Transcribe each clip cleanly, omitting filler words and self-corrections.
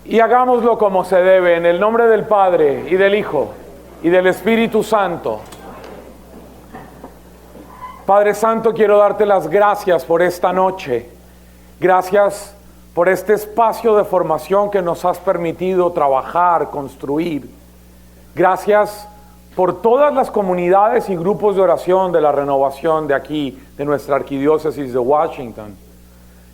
Y hagámoslo como se debe, en el nombre del Padre, y del Hijo, y del Espíritu Santo. Padre Santo, quiero darte las gracias por esta noche. Gracias por este espacio de formación que nos has permitido trabajar, construir. Gracias por todas las comunidades y grupos de oración de la renovación de aquí, de nuestra arquidiócesis de Washington.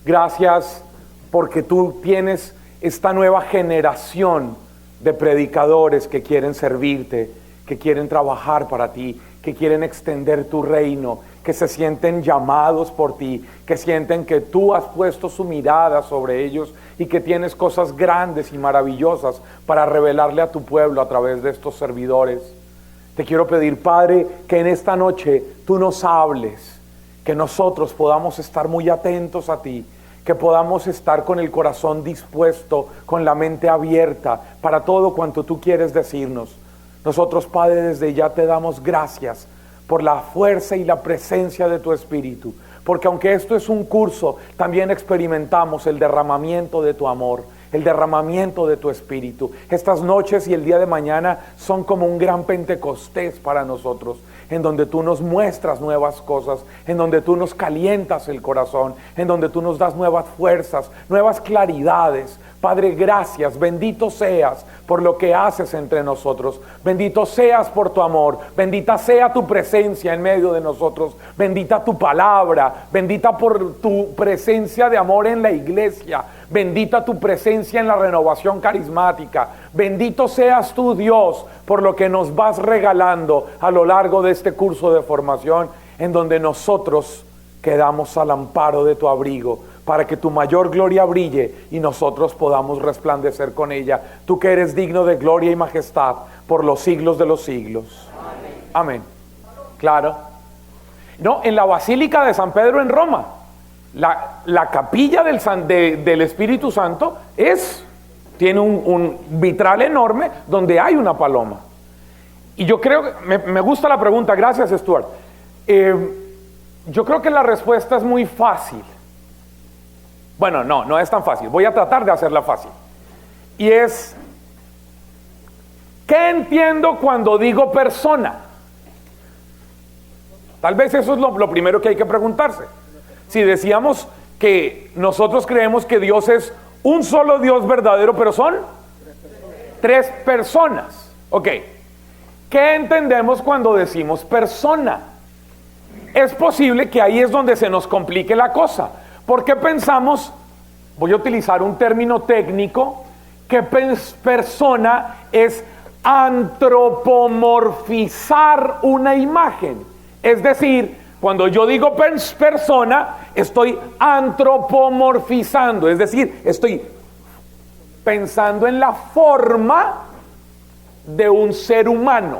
Gracias porque tú tienes esta nueva generación de predicadores que quieren servirte, que quieren trabajar para ti, que quieren extender tu reino, que se sienten llamados por ti, que sienten que tú has puesto su mirada sobre ellos y que tienes cosas grandes y maravillosas para revelarle a tu pueblo a través de estos servidores. Te quiero pedir, Padre, que en esta noche tú nos hables, que nosotros podamos estar muy atentos a ti, que podamos estar con el corazón dispuesto, con la mente abierta para todo cuanto tú quieres decirnos. Nosotros, Padre, desde ya te damos gracias por la fuerza y la presencia de tu Espíritu, porque aunque esto es un curso, también experimentamos el derramamiento de tu amor, el derramamiento de tu Espíritu. Estas noches y el día de mañana son como un gran Pentecostés para nosotros, en donde tú nos muestras nuevas cosas, en donde tú nos calientas el corazón, en donde tú nos das nuevas fuerzas, nuevas claridades. Padre, gracias, bendito seas por lo que haces entre nosotros, bendito seas por tu amor, bendita sea tu presencia en medio de nosotros, bendita tu palabra, bendita por tu presencia de amor en la iglesia, bendita tu presencia en la renovación carismática, bendito seas tú, Dios, por lo que nos vas regalando a lo largo de este curso de formación, en donde nosotros quedamos al amparo de tu abrigo, para que tu mayor gloria brille y nosotros podamos resplandecer con ella. Tú que eres digno de gloria y majestad por los siglos de los siglos. Amén. Claro. No, en la Basílica de San Pedro en Roma, la capilla del Espíritu Santo tiene un vitral enorme donde hay una paloma. Y yo creo, me gusta la pregunta, gracias Stuart. Yo creo que la respuesta es muy fácil. Bueno, no es tan fácil. Voy a tratar de hacerla fácil. Y es, ¿qué entiendo cuando digo persona? Tal vez eso es lo primero que hay que preguntarse. Si decíamos que nosotros creemos que Dios es un solo Dios verdadero, pero son tres personas. Ok. ¿Qué entendemos cuando decimos persona? Es posible que ahí es donde se nos complique la cosa. ¿Por qué pensamos, voy a utilizar un término técnico, que persona es antropomorfizar una imagen? Es decir, cuando yo digo persona, estoy antropomorfizando, es decir, estoy pensando en la forma de un ser humano.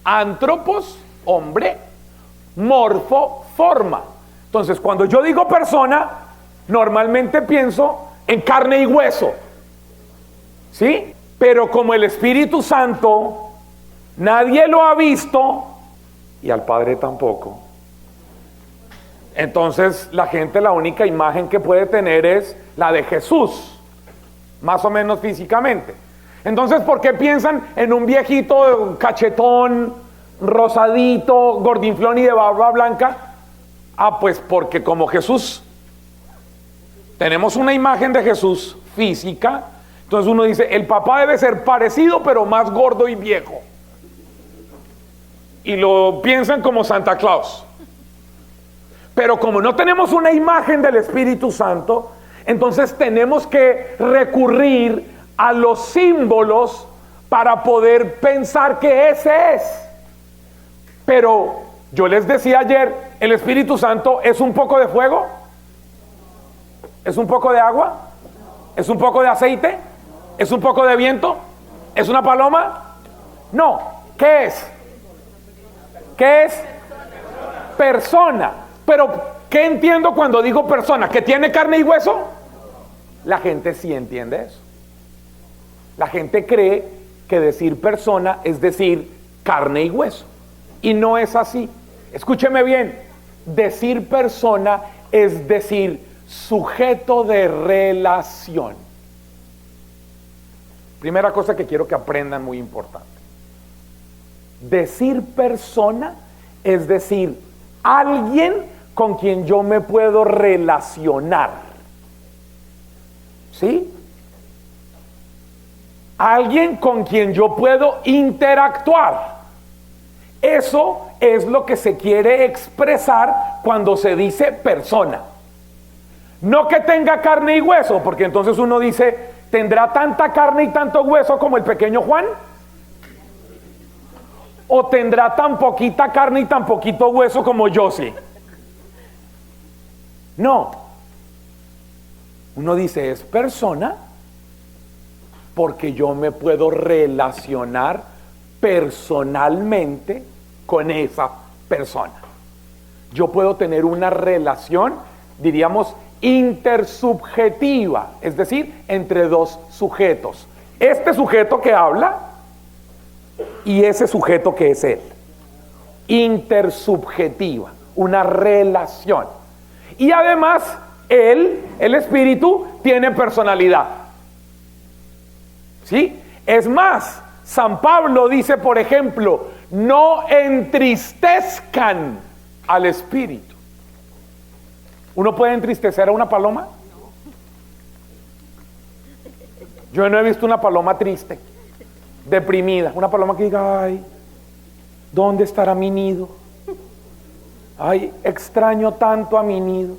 Antropos, hombre, morfo, forma. Entonces, cuando yo digo persona, normalmente pienso en carne y hueso, ¿sí? Pero como el Espíritu Santo nadie lo ha visto y al Padre tampoco, entonces la gente, la única imagen que puede tener es la de Jesús, más o menos físicamente. Entonces, ¿por qué piensan en un viejito cachetón, rosadito, gordinflón y de barba blanca? Pues porque como Jesús, tenemos una imagen de Jesús física, entonces uno dice, el papá debe ser parecido pero más gordo y viejo. Y lo piensan como Santa Claus. Pero como no tenemos una imagen del Espíritu Santo, entonces tenemos que recurrir a los símbolos para poder pensar que ese es. Pero yo les decía ayer, ¿el Espíritu Santo es un poco de fuego? ¿Es un poco de agua? ¿Es un poco de aceite? ¿Es un poco de viento? ¿Es una paloma? No. ¿Qué es? ¿Qué es? Persona. Pero, ¿qué entiendo cuando digo persona? ¿Que tiene carne y hueso? La gente sí entiende eso. La gente cree que decir persona es decir carne y hueso. Y no es así. Escúcheme bien. Decir persona es decir sujeto de relación. Primera cosa que quiero que aprendan, muy importante. Decir persona es decir alguien con quien yo me puedo relacionar. ¿Sí? Alguien con quien yo puedo interactuar. Eso es lo que se quiere expresar cuando se dice persona. No que tenga carne y hueso, porque entonces uno dice, ¿tendrá tanta carne y tanto hueso como el pequeño Juan? ¿O tendrá tan poquita carne y tan poquito hueso como Josie? No. Uno dice, es persona porque yo me puedo relacionar personalmente con esa persona. Yo puedo tener una relación, diríamos, intersubjetiva, es decir, entre dos sujetos. Este sujeto que habla y ese sujeto que es él. Intersubjetiva, una relación. Y además, él, el espíritu, tiene personalidad. ¿Sí? Es más, San Pablo dice, por ejemplo, no entristezcan al espíritu. ¿Uno puede entristecer a una paloma? Yo no he visto una paloma triste, deprimida, una paloma que diga, ay, ¿dónde estará mi nido? Ay, extraño tanto a mi nido.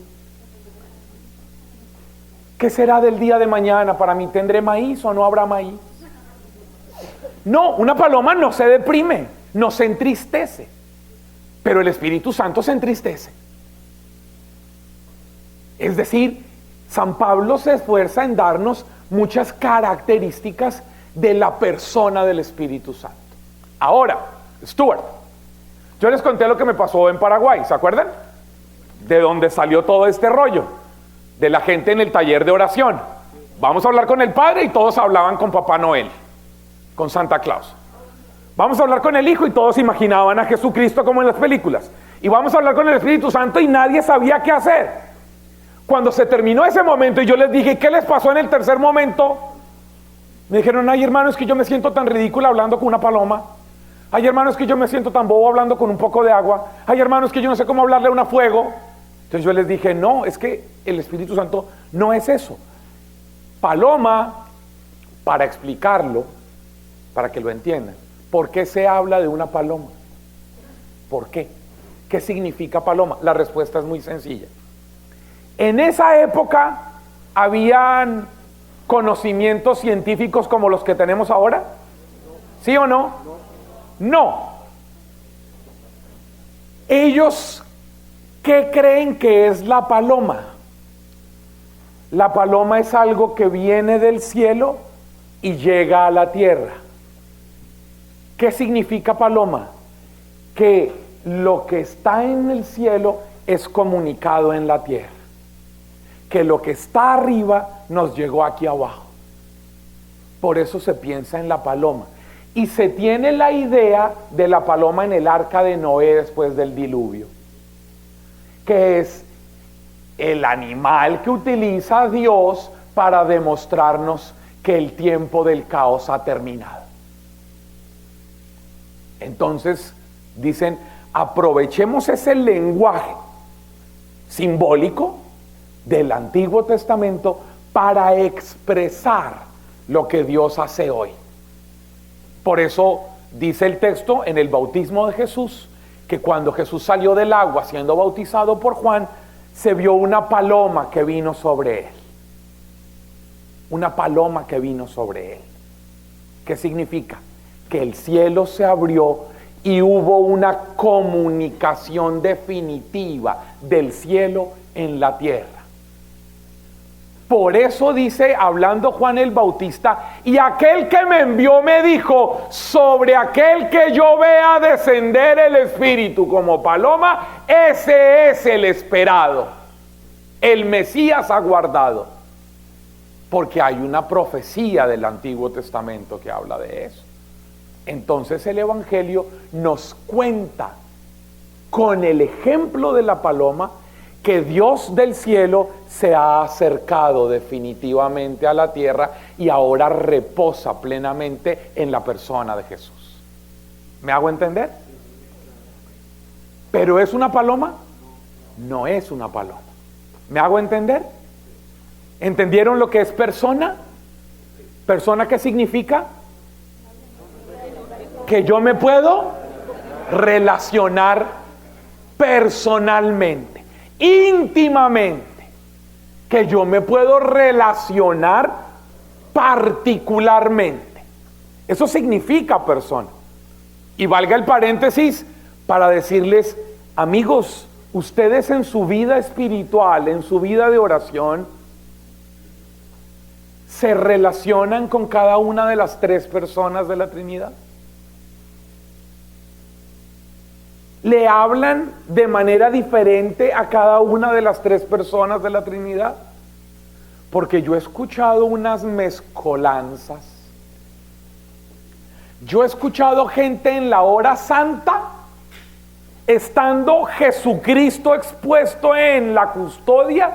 ¿Qué será del día de mañana? Para mí, ¿tendré maíz o no habrá maíz? No, una paloma no se deprime, no se entristece, pero el Espíritu Santo se entristece. Es decir, San Pablo se esfuerza en darnos muchas características de la persona del Espíritu Santo. Ahora, Stuart, yo les conté lo que me pasó en Paraguay, ¿se acuerdan? De dónde salió todo este rollo, de la gente en el taller de oración. Vamos a hablar con el Padre y todos hablaban con Papá Noel, con Santa Claus. Vamos a hablar con el Hijo y todos imaginaban a Jesucristo como en las películas. Y vamos a hablar con el Espíritu Santo y nadie sabía qué hacer. Cuando se terminó ese momento y yo les dije, ¿qué les pasó en el tercer momento? Me dijeron, ay hermano, es que yo me siento tan ridícula hablando con una paloma. Ay hermano, es que yo me siento tan bobo hablando con un poco de agua. Ay hermano, es que yo no sé cómo hablarle a un fuego. Entonces yo les dije, no, es que el Espíritu Santo no es eso. Paloma, para explicarlo, para que lo entiendan, ¿por qué se habla de una paloma? ¿Por qué? ¿Qué significa paloma? La respuesta es muy sencilla. En esa época, ¿habían conocimientos científicos como los que tenemos ahora? ¿Sí o no? No. Ellos, ¿qué creen que es la paloma? La paloma es algo que viene del cielo y llega a la tierra. ¿Qué significa paloma? Que lo que está en el cielo es comunicado en la tierra. Que lo que está arriba nos llegó aquí abajo. Por eso se piensa en la paloma. Y se tiene la idea de la paloma en el arca de Noé después del diluvio, que es el animal que utiliza Dios para demostrarnos que el tiempo del caos ha terminado. Entonces dicen, aprovechemos ese lenguaje simbólico del Antiguo Testamento para expresar lo que Dios hace hoy. Por eso dice el texto en el bautismo de Jesús, que cuando Jesús salió del agua siendo bautizado por Juan, se vio una paloma que vino sobre él. Una paloma que vino sobre él. ¿Qué significa? Que el cielo se abrió y hubo una comunicación definitiva del cielo en la tierra. Por eso dice, hablando Juan el Bautista, y aquel que me envió me dijo, sobre aquel que yo vea descender el Espíritu como paloma, ese es el esperado, el Mesías aguardado. Porque hay una profecía del Antiguo Testamento que habla de eso. Entonces el Evangelio nos cuenta con el ejemplo de la paloma que Dios del cielo se ha acercado definitivamente a la tierra y ahora reposa plenamente en la persona de Jesús. ¿Me hago entender? ¿Pero es una paloma? No es una paloma. ¿Me hago entender? ¿Entendieron lo que es persona? ¿Persona qué significa? Que yo me puedo relacionar personalmente, íntimamente, que yo me puedo relacionar particularmente. Eso significa persona. Y valga el paréntesis para decirles, amigos, ustedes en su vida espiritual, en su vida de oración, se relacionan con cada una de las tres personas de la Trinidad. ¿Le hablan de manera diferente a cada una de las tres personas de la Trinidad? Porque yo he escuchado unas mezcolanzas. Yo he escuchado gente en la hora santa, estando Jesucristo expuesto en la custodia,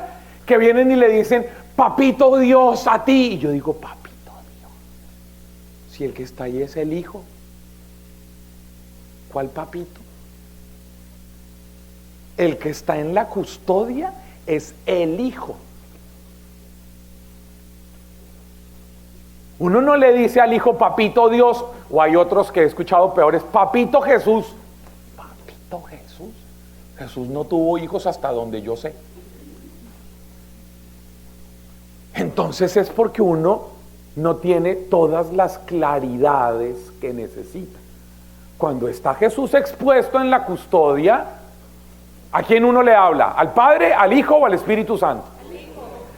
que vienen y le dicen, papito Dios a ti. Y yo digo, papito Dios, si el que está ahí es el Hijo, ¿cuál papito? El que está en la custodia es el Hijo. Uno no le dice al Hijo papito Dios, o hay otros que he escuchado peores, papito Jesús. Papito Jesús. Jesús no tuvo hijos hasta donde yo sé. Entonces es porque uno no tiene todas las claridades que necesita. Cuando está Jesús expuesto en la custodia, ¿a quién uno le habla? ¿Al Padre, al Hijo o al Espíritu Santo?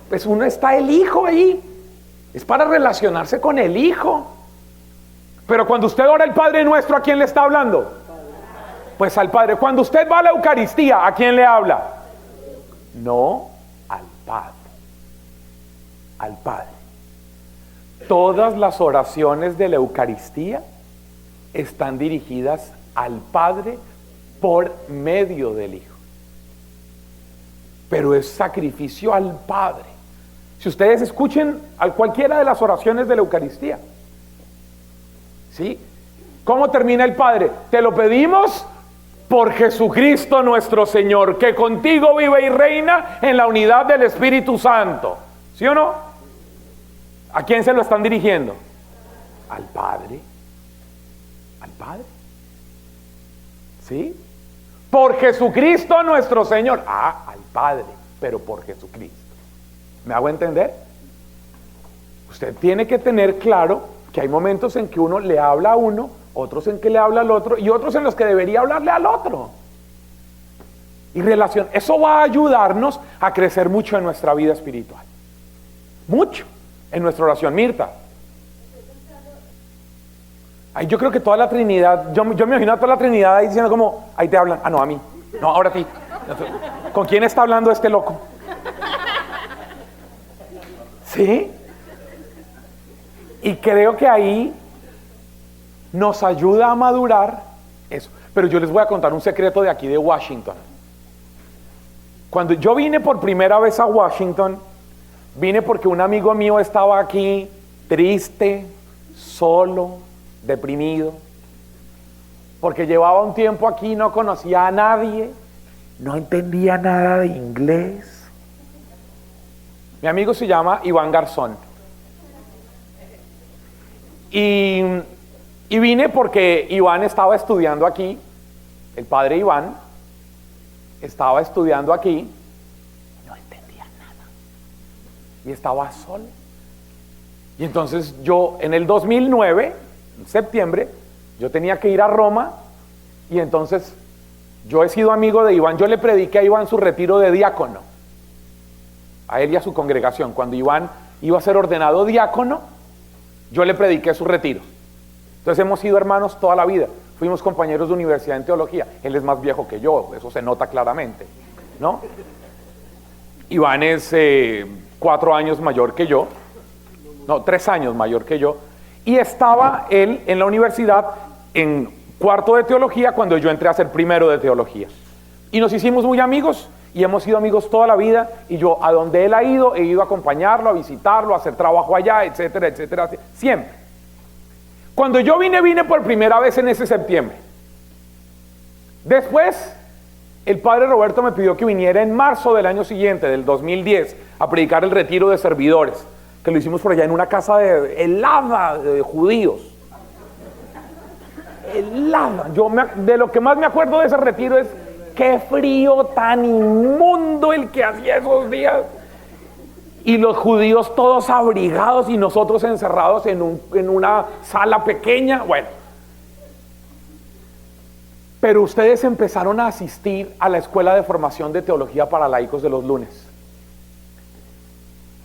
Pues uno está el Hijo ahí. Es para relacionarse con el Hijo. Pero cuando usted ora el Padre Nuestro, ¿a quién le está hablando? Pues al Padre. Cuando usted va a la Eucaristía, ¿a quién le habla? No, al Padre. Al Padre. Todas las oraciones de la Eucaristía están dirigidas al Padre por medio del Hijo. Pero es sacrificio al Padre. Si ustedes escuchen a cualquiera de las oraciones de la Eucaristía, ¿sí? ¿Cómo termina el Padre? Te lo pedimos por Jesucristo nuestro Señor, que contigo vive y reina en la unidad del Espíritu Santo. ¿Sí o no? ¿A quién se lo están dirigiendo? Al Padre. Al Padre. ¿Sí? Por Jesucristo nuestro Señor. Al Padre, pero por Jesucristo. ¿Me hago entender? Usted tiene que tener claro que hay momentos en que uno le habla a uno, otros en que le habla al otro y otros en los que debería hablarle al otro. Y relación, eso va a ayudarnos a crecer mucho en nuestra vida espiritual. Mucho en nuestra oración. Mirta. Ay, yo creo que toda la Trinidad, yo me imagino a toda la Trinidad ahí diciendo como, ahí te hablan, no, a mí, no, ahora a ti. ¿Con quién está hablando este loco? ¿Sí? Y creo que ahí nos ayuda a madurar eso. Pero yo les voy a contar un secreto de aquí de Washington. Cuando yo vine por primera vez a Washington, vine porque un amigo mío estaba aquí triste, solo, deprimido, porque llevaba un tiempo aquí, no conocía a nadie, no entendía nada de inglés. Mi amigo se llama Iván Garzón. Y vine porque Iván estaba estudiando aquí, el padre Iván estaba estudiando aquí, no entendía nada, y estaba solo. Y entonces yo, en el 2009, en septiembre, yo tenía que ir a Roma, y entonces yo he sido amigo de Iván, yo le prediqué a Iván su retiro de diácono, a él y a su congregación. Cuando Iván iba a ser ordenado diácono, yo le prediqué su retiro. Entonces hemos sido hermanos toda la vida, fuimos compañeros de universidad en teología. Él es más viejo que yo, eso se nota claramente, ¿no? Iván es 4 años mayor que yo, no, 3 años mayor que yo, y estaba él en la universidad en cuarto de teología cuando yo entré a ser primero de teología. Y nos hicimos muy amigos, y hemos sido amigos toda la vida, y yo a donde él ha ido, he ido a acompañarlo, a visitarlo, a hacer trabajo allá, etcétera, etcétera, siempre. Cuando yo vine por primera vez en ese septiembre. Después, el padre Roberto me pidió que viniera en marzo del año siguiente, del 2010, a predicar el retiro de servidores, que lo hicimos por allá en una casa helada de judíos. Helada. De lo que más me acuerdo de ese retiro es qué frío tan inmundo el que hacía esos días. Y los judíos todos abrigados y nosotros encerrados en una sala pequeña. Bueno. Pero ustedes empezaron a asistir a la escuela de formación de teología para laicos de los lunes.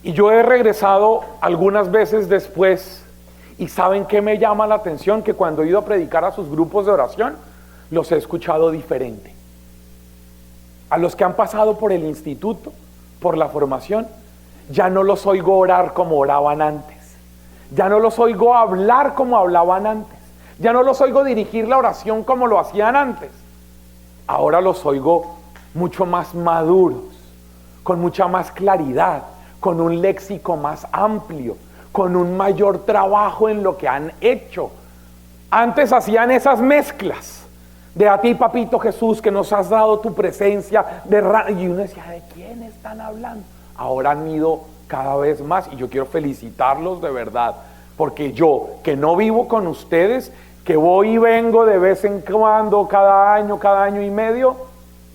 Y yo he regresado algunas veces después, y ¿saben qué me llama la atención? Que cuando he ido a predicar a sus grupos de oración, los he escuchado diferente. A los que han pasado por el instituto, por la formación, ya no los oigo orar como oraban antes. Ya no los oigo hablar como hablaban antes. Ya no los oigo dirigir la oración como lo hacían antes. Ahora los oigo mucho más maduros, con mucha más claridad, con un léxico más amplio, con un mayor trabajo en lo que han hecho. Antes hacían esas mezclas de a ti, papito Jesús, que nos has dado tu presencia, y uno decía, ¿de quién están hablando? Ahora han ido cada vez más, y yo quiero felicitarlos de verdad, porque yo, que no vivo con ustedes, que voy y vengo de vez en cuando, cada año y medio,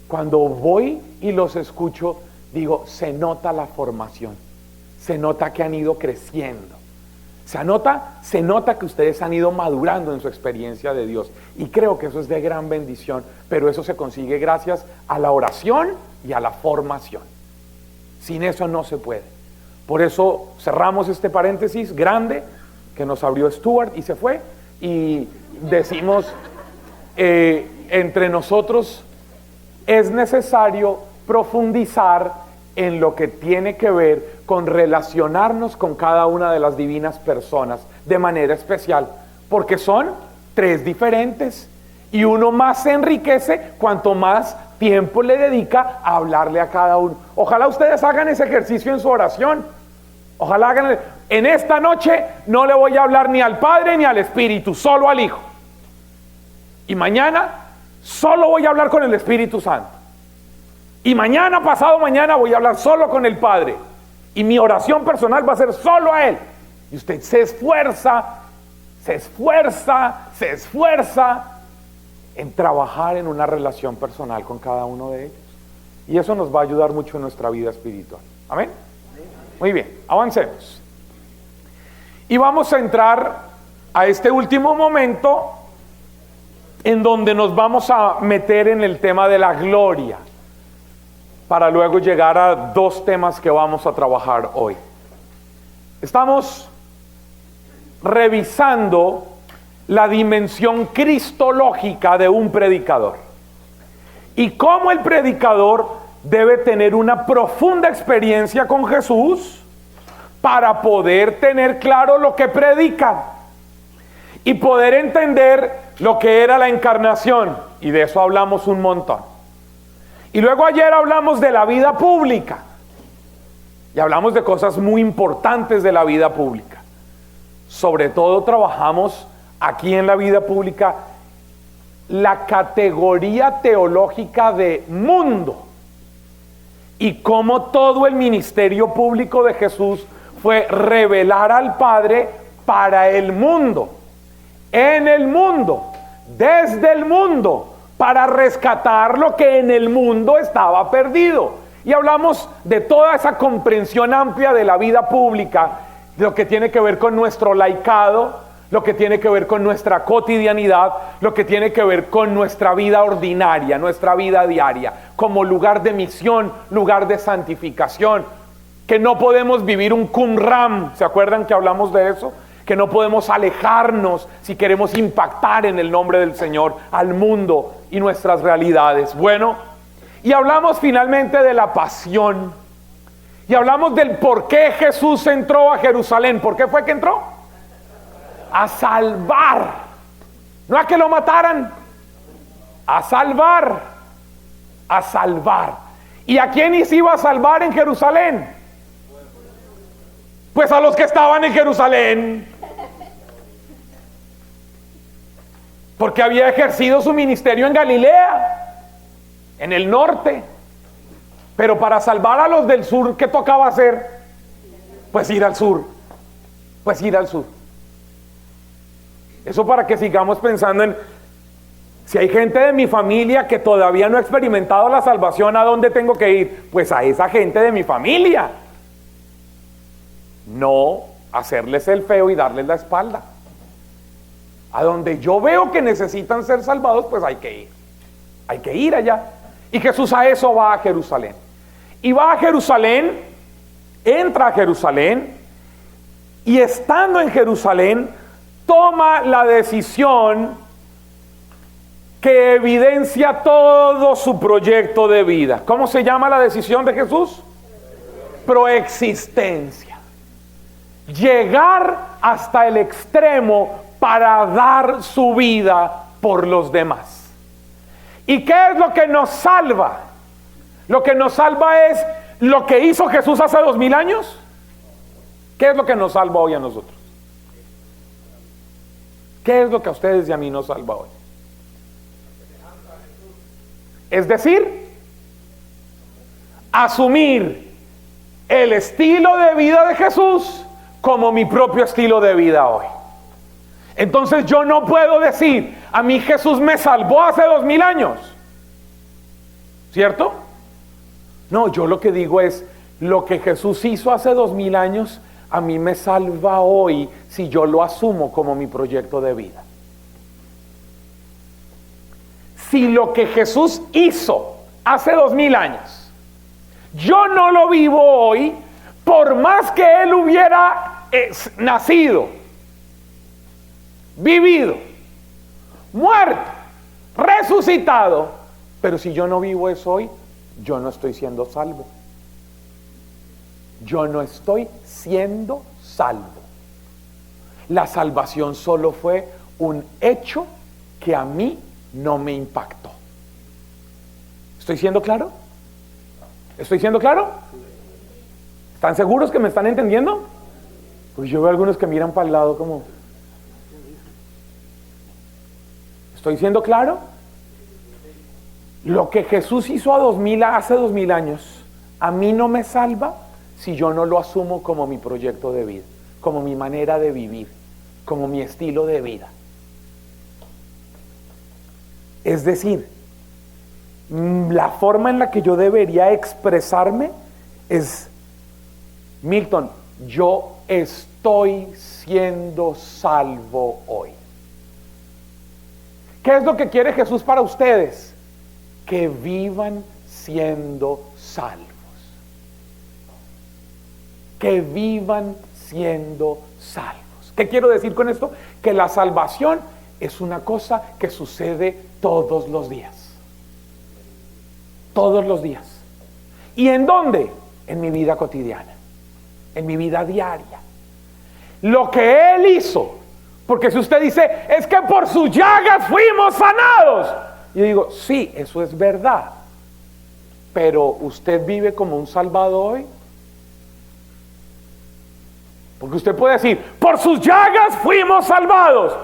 cuando voy y los escucho, digo, se nota la formación, se nota que han ido creciendo, se nota que ustedes han ido madurando en su experiencia de Dios, y creo que eso es de gran bendición, pero eso se consigue gracias a la oración y a la formación. Sin eso no se puede. Por eso cerramos este paréntesis grande que nos abrió Stuart y se fue, y decimos entre nosotros es necesario profundizar en lo que tiene que ver con relacionarnos con cada una de las divinas personas de manera especial, porque son tres diferentes y uno más se enriquece cuanto más tiempo le dedica a hablarle a cada uno. Ojalá ustedes hagan ese ejercicio en su oración. Ojalá hagan. En esta noche no le voy a hablar ni al Padre ni al Espíritu, solo al Hijo. Y mañana solo voy a hablar con el Espíritu Santo. Y mañana, pasado mañana, voy a hablar solo con el Padre. Y mi oración personal va a ser solo a Él. Y usted se esfuerza en trabajar en una relación personal con cada uno de ellos. Y eso nos va a ayudar mucho en nuestra vida espiritual. ¿Amén? Muy bien, avancemos. Y vamos a entrar a este último momento en donde nos vamos a meter en el tema de la gloria, para luego llegar a dos temas que vamos a trabajar hoy. Estamos revisando la dimensión cristológica de un predicador y cómo el predicador debe tener una profunda experiencia con Jesús para poder tener claro lo que predica y poder entender lo que era la encarnación, y de eso hablamos un montón. Y luego ayer hablamos de la vida pública y hablamos de cosas muy importantes de la vida pública. Sobre todo trabajamos aquí en la vida pública la categoría teológica de mundo y cómo todo el ministerio público de Jesús fue revelar al Padre para el mundo, en el mundo, desde el mundo, para rescatar lo que en el mundo estaba perdido. Y hablamos de toda esa comprensión amplia de la vida pública, de lo que tiene que ver con nuestro laicado, lo que tiene que ver con nuestra cotidianidad, lo que tiene que ver con nuestra vida ordinaria, nuestra vida diaria, como lugar de misión, lugar de santificación, que no podemos vivir un Qumran. ¿Se acuerdan que hablamos de eso? Que no podemos alejarnos si queremos impactar en el nombre del Señor al mundo y nuestras realidades. Bueno, y hablamos finalmente de la pasión. Y hablamos del por qué Jesús entró a Jerusalén. ¿Por qué fue que entró? A salvar. No a que lo mataran. A salvar. A salvar. ¿Y a quiénes iba a salvar en Jerusalén? Pues a los que estaban en Jerusalén, porque había ejercido su ministerio en Galilea, en el norte. Pero para salvar a los del sur, ¿qué tocaba hacer? Pues ir al sur. Pues ir al sur. Eso para que sigamos pensando en, si hay gente de mi familia que todavía no ha experimentado la salvación, ¿a dónde tengo que ir? Pues a esa gente de mi familia. No hacerles el feo y darles la espalda. A donde yo veo que necesitan ser salvados, pues hay que ir. Hay que ir allá. Y Jesús a eso va a Jerusalén. Y va a Jerusalén, entra a Jerusalén, y estando en Jerusalén, toma la decisión que evidencia todo su proyecto de vida. ¿Cómo se llama la decisión de Jesús? Proexistencia. Llegar hasta el extremo para dar su vida por los demás. ¿Y qué es lo que nos salva? Lo que nos salva es lo que hizo Jesús hace 2000 años. ¿Qué es lo que nos salva hoy a nosotros? ¿Qué es lo que a ustedes y a mí nos salva hoy? Es decir, asumir el estilo de vida de Jesús como mi propio estilo de vida hoy. Entonces yo no puedo decir, a mí Jesús me salvó hace 2000 años, ¿cierto? No, yo lo que digo es, lo que Jesús hizo hace 2000 años, a mí me salva hoy si yo lo asumo como mi proyecto de vida. Si lo que Jesús hizo hace 2000 años, yo no lo vivo hoy, por más que Él hubiera nacido, vivido, muerto, resucitado, pero si yo no vivo eso hoy, yo no estoy siendo salvo. Yo no estoy siendo salvo. La salvación solo fue un hecho que a mí no me impactó. ¿Estoy siendo claro? ¿Estoy siendo claro? ¿Están seguros que me están entendiendo? Pues yo veo algunos que miran para el lado como... ¿Estoy siendo claro? Lo que Jesús hizo hace 2000 años, a mí no me salva si yo no lo asumo como mi proyecto de vida, como mi manera de vivir, como mi estilo de vida. Es decir, la forma en la que yo debería expresarme es, Milton, yo estoy siendo salvo hoy. ¿Qué es lo que quiere Jesús para ustedes? Que vivan siendo salvos. Que vivan siendo salvos. ¿Qué quiero decir con esto? Que la salvación es una cosa que sucede todos los días. Todos los días. ¿Y en dónde? En mi vida cotidiana, en mi vida diaria. Lo que Él hizo, porque si usted dice, es que por sus llagas fuimos sanados. Yo digo, sí, eso es verdad. Pero ¿usted vive como un salvado hoy? Porque usted puede decir, por sus llagas fuimos salvados,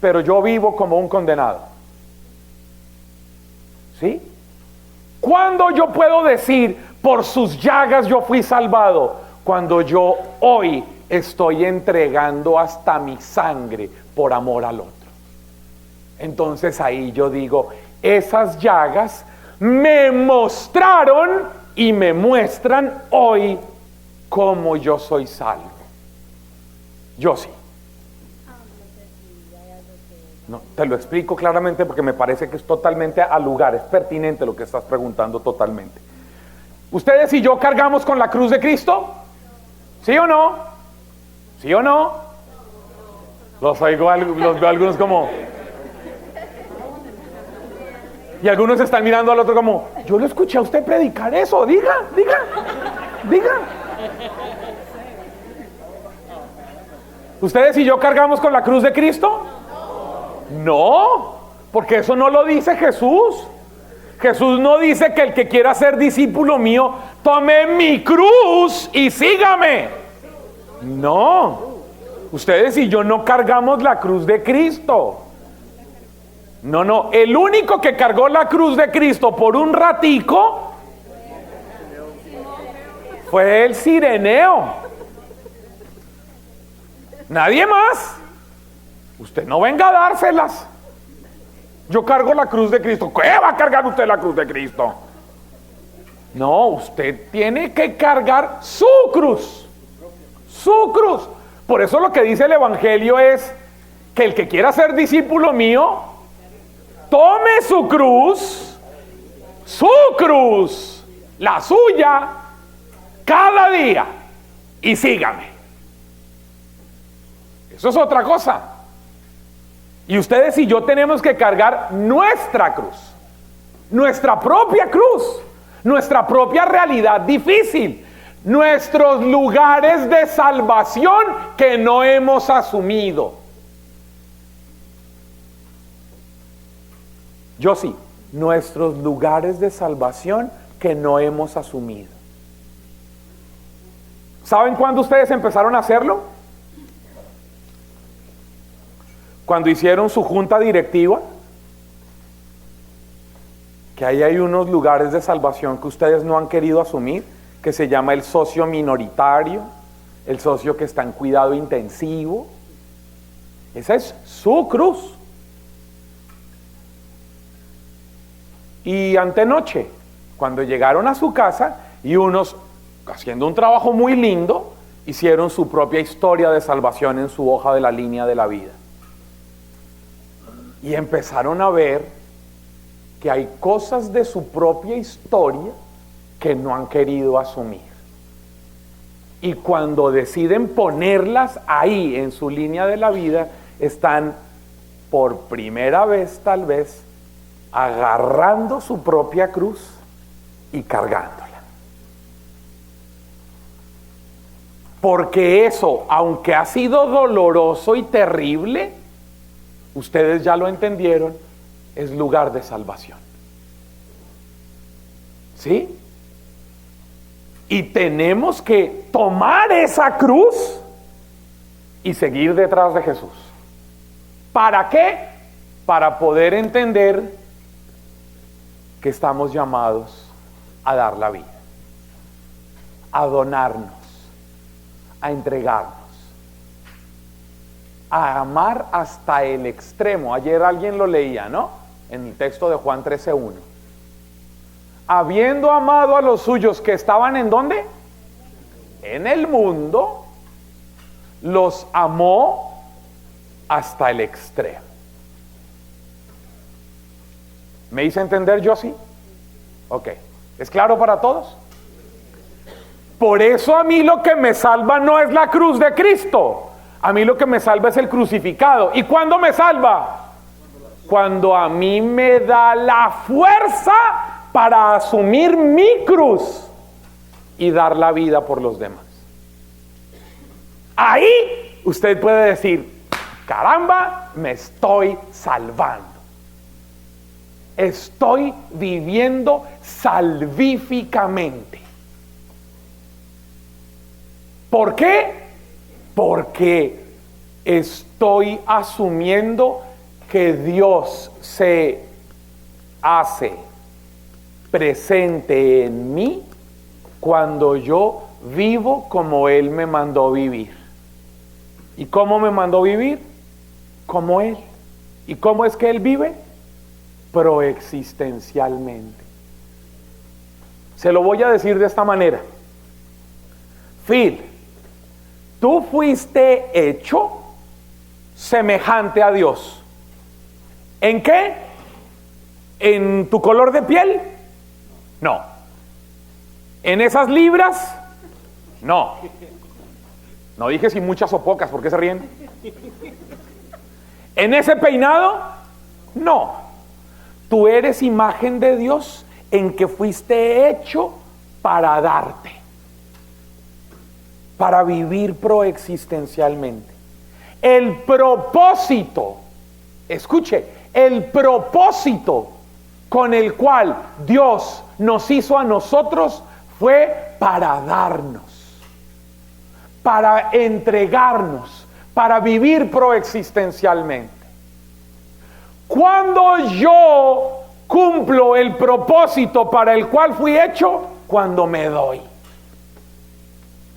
pero yo vivo como un condenado. ¿Sí? ¿Cuándo yo puedo decir, por sus llagas yo fui salvado? Cuando yo hoy estoy entregando hasta mi sangre por amor al otro. Entonces ahí yo digo, esas llagas me mostraron y me muestran hoy cómo yo soy salvo. Yo sí. No, te lo explico claramente porque me parece que es totalmente al lugar, es pertinente lo que estás preguntando totalmente. ¿Ustedes y yo cargamos con la cruz de Cristo? ¿Sí o no? ¿Sí o no? Los veo algunos como... Y algunos están mirando al otro como, yo lo escuché a usted predicar eso, diga. ¿Ustedes y yo cargamos con la cruz de Cristo? No, porque eso no lo dice Jesús. Jesús no dice que el que quiera ser discípulo mío, tome mi cruz y sígame. No, ustedes y yo no cargamos la cruz de Cristo. No, el único que cargó la cruz de Cristo por un ratico fue el Cireneo. Nadie más. Usted no venga a dárselas. Yo cargo la cruz de Cristo. ¿Qué va a cargar usted la cruz de Cristo? No, usted tiene que cargar su cruz. Su cruz. Por eso lo que dice el Evangelio es que el que quiera ser discípulo mío, tome su cruz, la suya, cada día y sígame. Eso es otra cosa. Y ustedes y yo tenemos que cargar nuestra cruz, nuestra propia cruz, nuestra propia realidad difícil, nuestros lugares de salvación que no hemos asumido. Yo sí, nuestros lugares de salvación que no hemos asumido. ¿Saben cuándo ustedes empezaron a hacerlo? Cuando hicieron su junta directiva, que ahí hay unos lugares de salvación que ustedes no han querido asumir, que se llama el socio minoritario, el socio que está en cuidado intensivo. Esa es su cruz. Y antenoche, cuando llegaron a su casa y unos, haciendo un trabajo muy lindo, hicieron su propia historia de salvación en su hoja de la línea de la vida. Y empezaron a ver que hay cosas de su propia historia que no han querido asumir. Y cuando deciden ponerlas ahí en su línea de la vida, están por primera vez tal vez agarrando su propia cruz y cargándola. Porque eso, aunque ha sido doloroso y terrible, ustedes ya lo entendieron, es lugar de salvación. ¿Sí? Y tenemos que tomar esa cruz y seguir detrás de Jesús. ¿Para qué? Para poder entender que estamos llamados a dar la vida, a donarnos, a entregarnos, a amar hasta el extremo. Ayer alguien lo leía, ¿no? En el texto de Juan 13:1. Habiendo amado a los suyos que estaban ¿en dónde? En el mundo, los amó hasta el extremo. ¿Me hice entender yo así? Ok. ¿Es claro para todos? Por eso a mí lo que me salva no es la cruz de Cristo. A mí lo que me salva es el crucificado. ¿Y cuándo me salva? Cuando a mí me da la fuerza para asumir mi cruz y dar la vida por los demás. Ahí usted puede decir, caramba, me estoy salvando. Estoy viviendo salvíficamente. ¿Por qué? Porque estoy asumiendo que Dios se hace presente en mí cuando yo vivo como Él me mandó vivir. ¿Y cómo me mandó vivir? Como Él. ¿Y cómo es que Él vive? Proexistencialmente. Se lo voy a decir de esta manera. Phil, tú fuiste hecho semejante a Dios. ¿En qué? ¿En tu color de piel? No. ¿En esas libras? No. No dije si muchas o pocas, ¿por qué se ríen? ¿En ese peinado? No. Tú eres imagen de Dios en que fuiste hecho para darte, para vivir proexistencialmente. El propósito, escuche, el propósito con el cual Dios nos hizo a nosotros fue para darnos, para entregarnos, para vivir proexistencialmente. Cuando yo cumplo el propósito para el cual fui hecho, cuando me doy,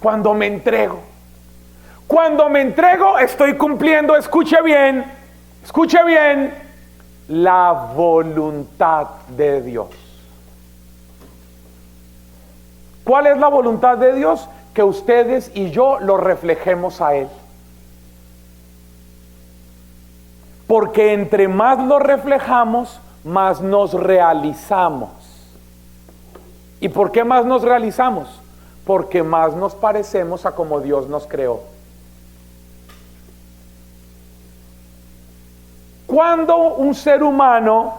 cuando me entrego. Cuando me entrego, estoy cumpliendo, escuche bien, la voluntad de Dios. ¿Cuál es la voluntad de Dios? Que ustedes y yo lo reflejemos a Él. Porque entre más lo reflejamos, más nos realizamos. ¿Y por qué más nos realizamos? Porque más nos parecemos a como Dios nos creó. Cuando un ser humano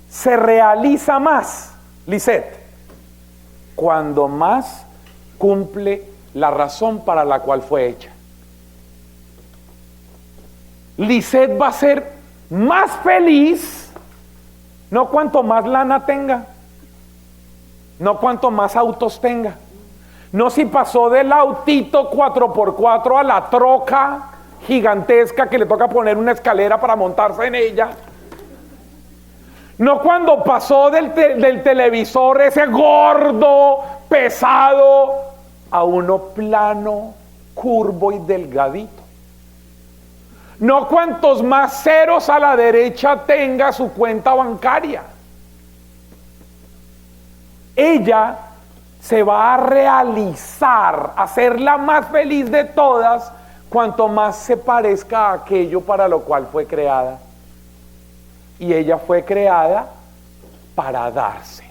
se realiza más, Lisette, cuando más cumple la razón para la cual fue hecha. Lisette va a ser más feliz, no cuanto más lana tenga, no cuanto más autos tenga, no si pasó del autito 4x4 a la troca gigantesca que le toca poner una escalera para montarse en ella, no cuando pasó del televisor ese gordo, pesado, a uno plano, curvo y delgadito. No cuantos más ceros a la derecha tenga su cuenta bancaria. Ella se va a realizar, a ser la más feliz de todas, cuanto más se parezca a aquello para lo cual fue creada. Y ella fue creada para darse,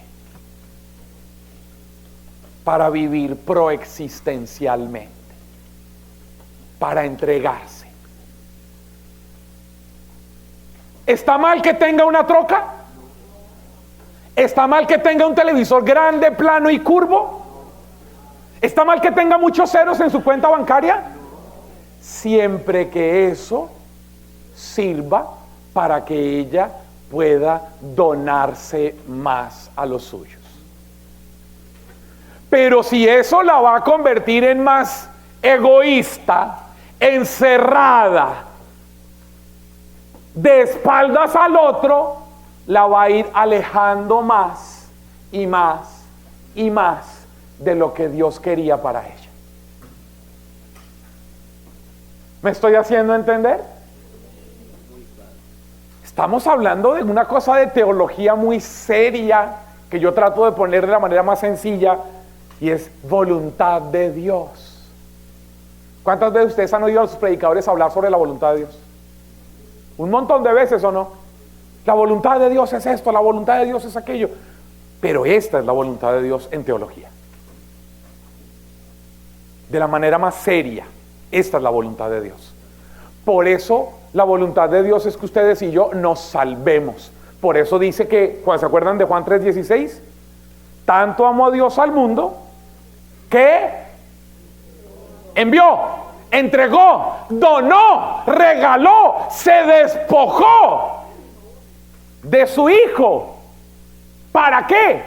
para vivir proexistencialmente, para entregarse. ¿Está mal que tenga una troca? ¿Está mal que tenga un televisor grande, plano y curvo? ¿Está mal que tenga muchos ceros en su cuenta bancaria? Siempre que eso sirva para que ella pueda donarse más a los suyos. Pero si eso la va a convertir en más egoísta, encerrada, de espaldas al otro, la va a ir alejando más y más y más de lo que Dios quería para ella. ¿Me estoy haciendo entender? Estamos hablando de una cosa de teología muy seria que yo trato de poner de la manera más sencilla, y es voluntad de Dios. ¿Cuántas veces ustedes han oído a los predicadores hablar sobre la voluntad de Dios? Un montón de veces, ¿o no? La voluntad de Dios es esto, la voluntad de Dios es aquello. Pero esta es la voluntad de Dios en teología. De la manera más seria, esta es la voluntad de Dios. Por eso la voluntad de Dios es que ustedes y yo nos salvemos. Por eso dice que, ¿se acuerdan de Juan 3:16? Tanto amó Dios al mundo que envió, entregó, donó, regaló, se despojó de su Hijo. ¿Para qué?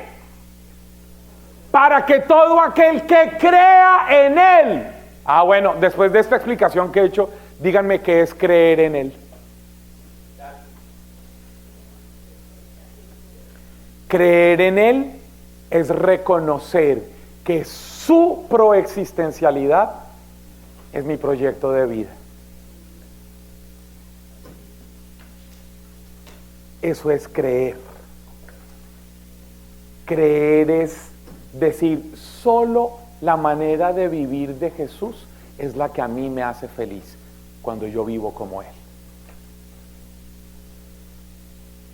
Para que todo aquel que crea en Él. Bueno, después de esta explicación que he hecho, díganme qué es creer en Él. Creer en Él es reconocer que su proexistencialidad es mi proyecto de vida. Eso es creer. Creer es decir, solo la manera de vivir de Jesús es la que a mí me hace feliz cuando yo vivo como Él.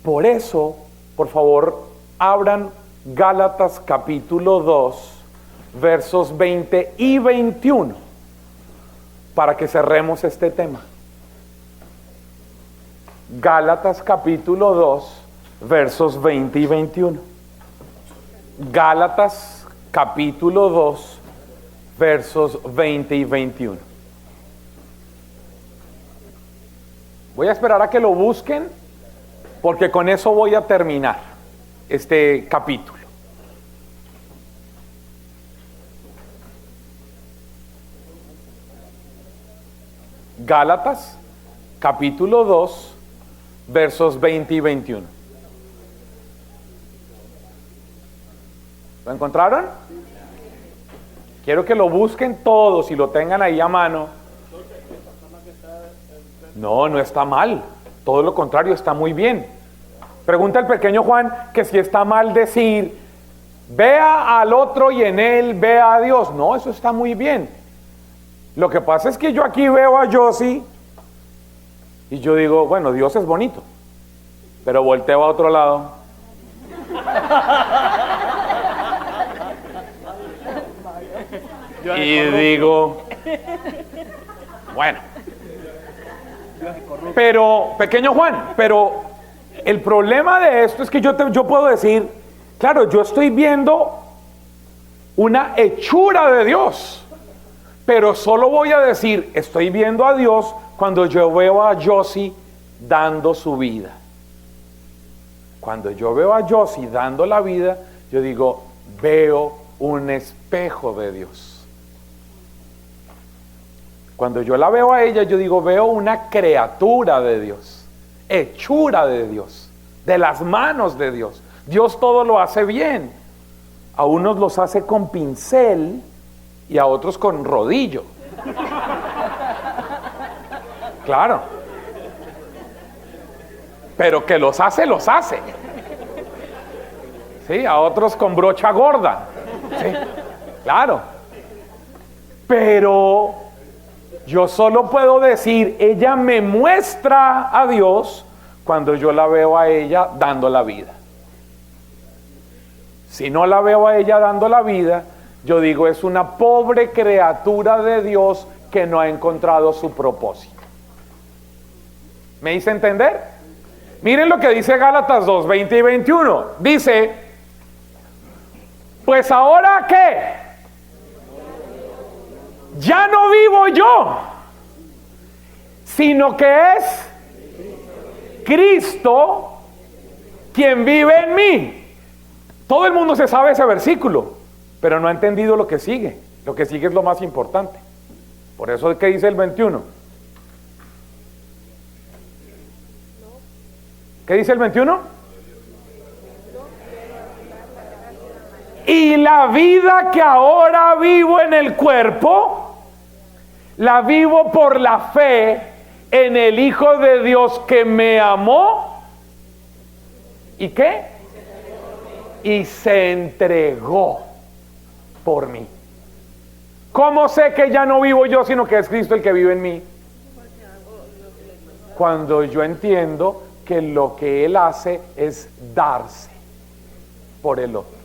Por eso, por favor, abran Gálatas capítulo 2, versos 20 y 21, para que cerremos este tema. Gálatas capítulo 2, versos 20 y 21. Gálatas capítulo 2, versos 20 y 21. Voy a esperar a que lo busquen, porque con eso voy a terminar. este capítulo. Gálatas, capítulo 2, versos 20 y 21. ¿Lo encontraron? Quiero que lo busquen todos y lo tengan ahí a mano. No, no está mal. Todo lo contrario, está muy bien. Pregunta el pequeño Juan que si está mal decir, vea al otro y en él vea a Dios. No, eso está muy bien. Lo que pasa es que yo aquí veo a Josie y yo digo, bueno, Dios es bonito, pero volteo a otro lado. Y digo, bueno, pero, pequeño Juan, pero el problema de esto es que yo puedo decir, claro, yo estoy viendo una hechura de Dios, pero solo voy a decir, estoy viendo a Dios cuando yo veo a Josie dando su vida. Cuando yo veo a Josie dando la vida, yo digo, veo un espejo de Dios. Cuando yo la veo a ella, yo digo, veo una criatura de Dios, hechura de Dios, de las manos de Dios. Dios todo lo hace bien. A unos los hace con pincel y a otros con rodillo. Claro. Pero que los hace, los hace. Sí, a otros con brocha gorda. Sí, claro. Pero yo solo puedo decir, ella me muestra a Dios cuando yo la veo a ella dando la vida. Si no la veo a ella dando la vida, yo digo, es una pobre criatura de Dios que no ha encontrado su propósito. ¿Me hice entender? Miren lo que dice Gálatas 2, 20 y 21. Dice, pues ahora ¿qué? Ya no vivo yo, sino que es Cristo quien vive en mí. Todo el mundo se sabe ese versículo, pero no ha entendido lo que sigue. Lo que sigue es lo más importante. Por eso es que dice el 21. ¿Qué dice el 21? Y la vida que ahora vivo en el cuerpo, la vivo por la fe en el Hijo de Dios que me amó. ¿Y qué? Y se entregó por mí. ¿Cómo sé que ya no vivo yo, sino que es Cristo el que vive en mí? Cuando yo entiendo que lo que Él hace es darse por el otro.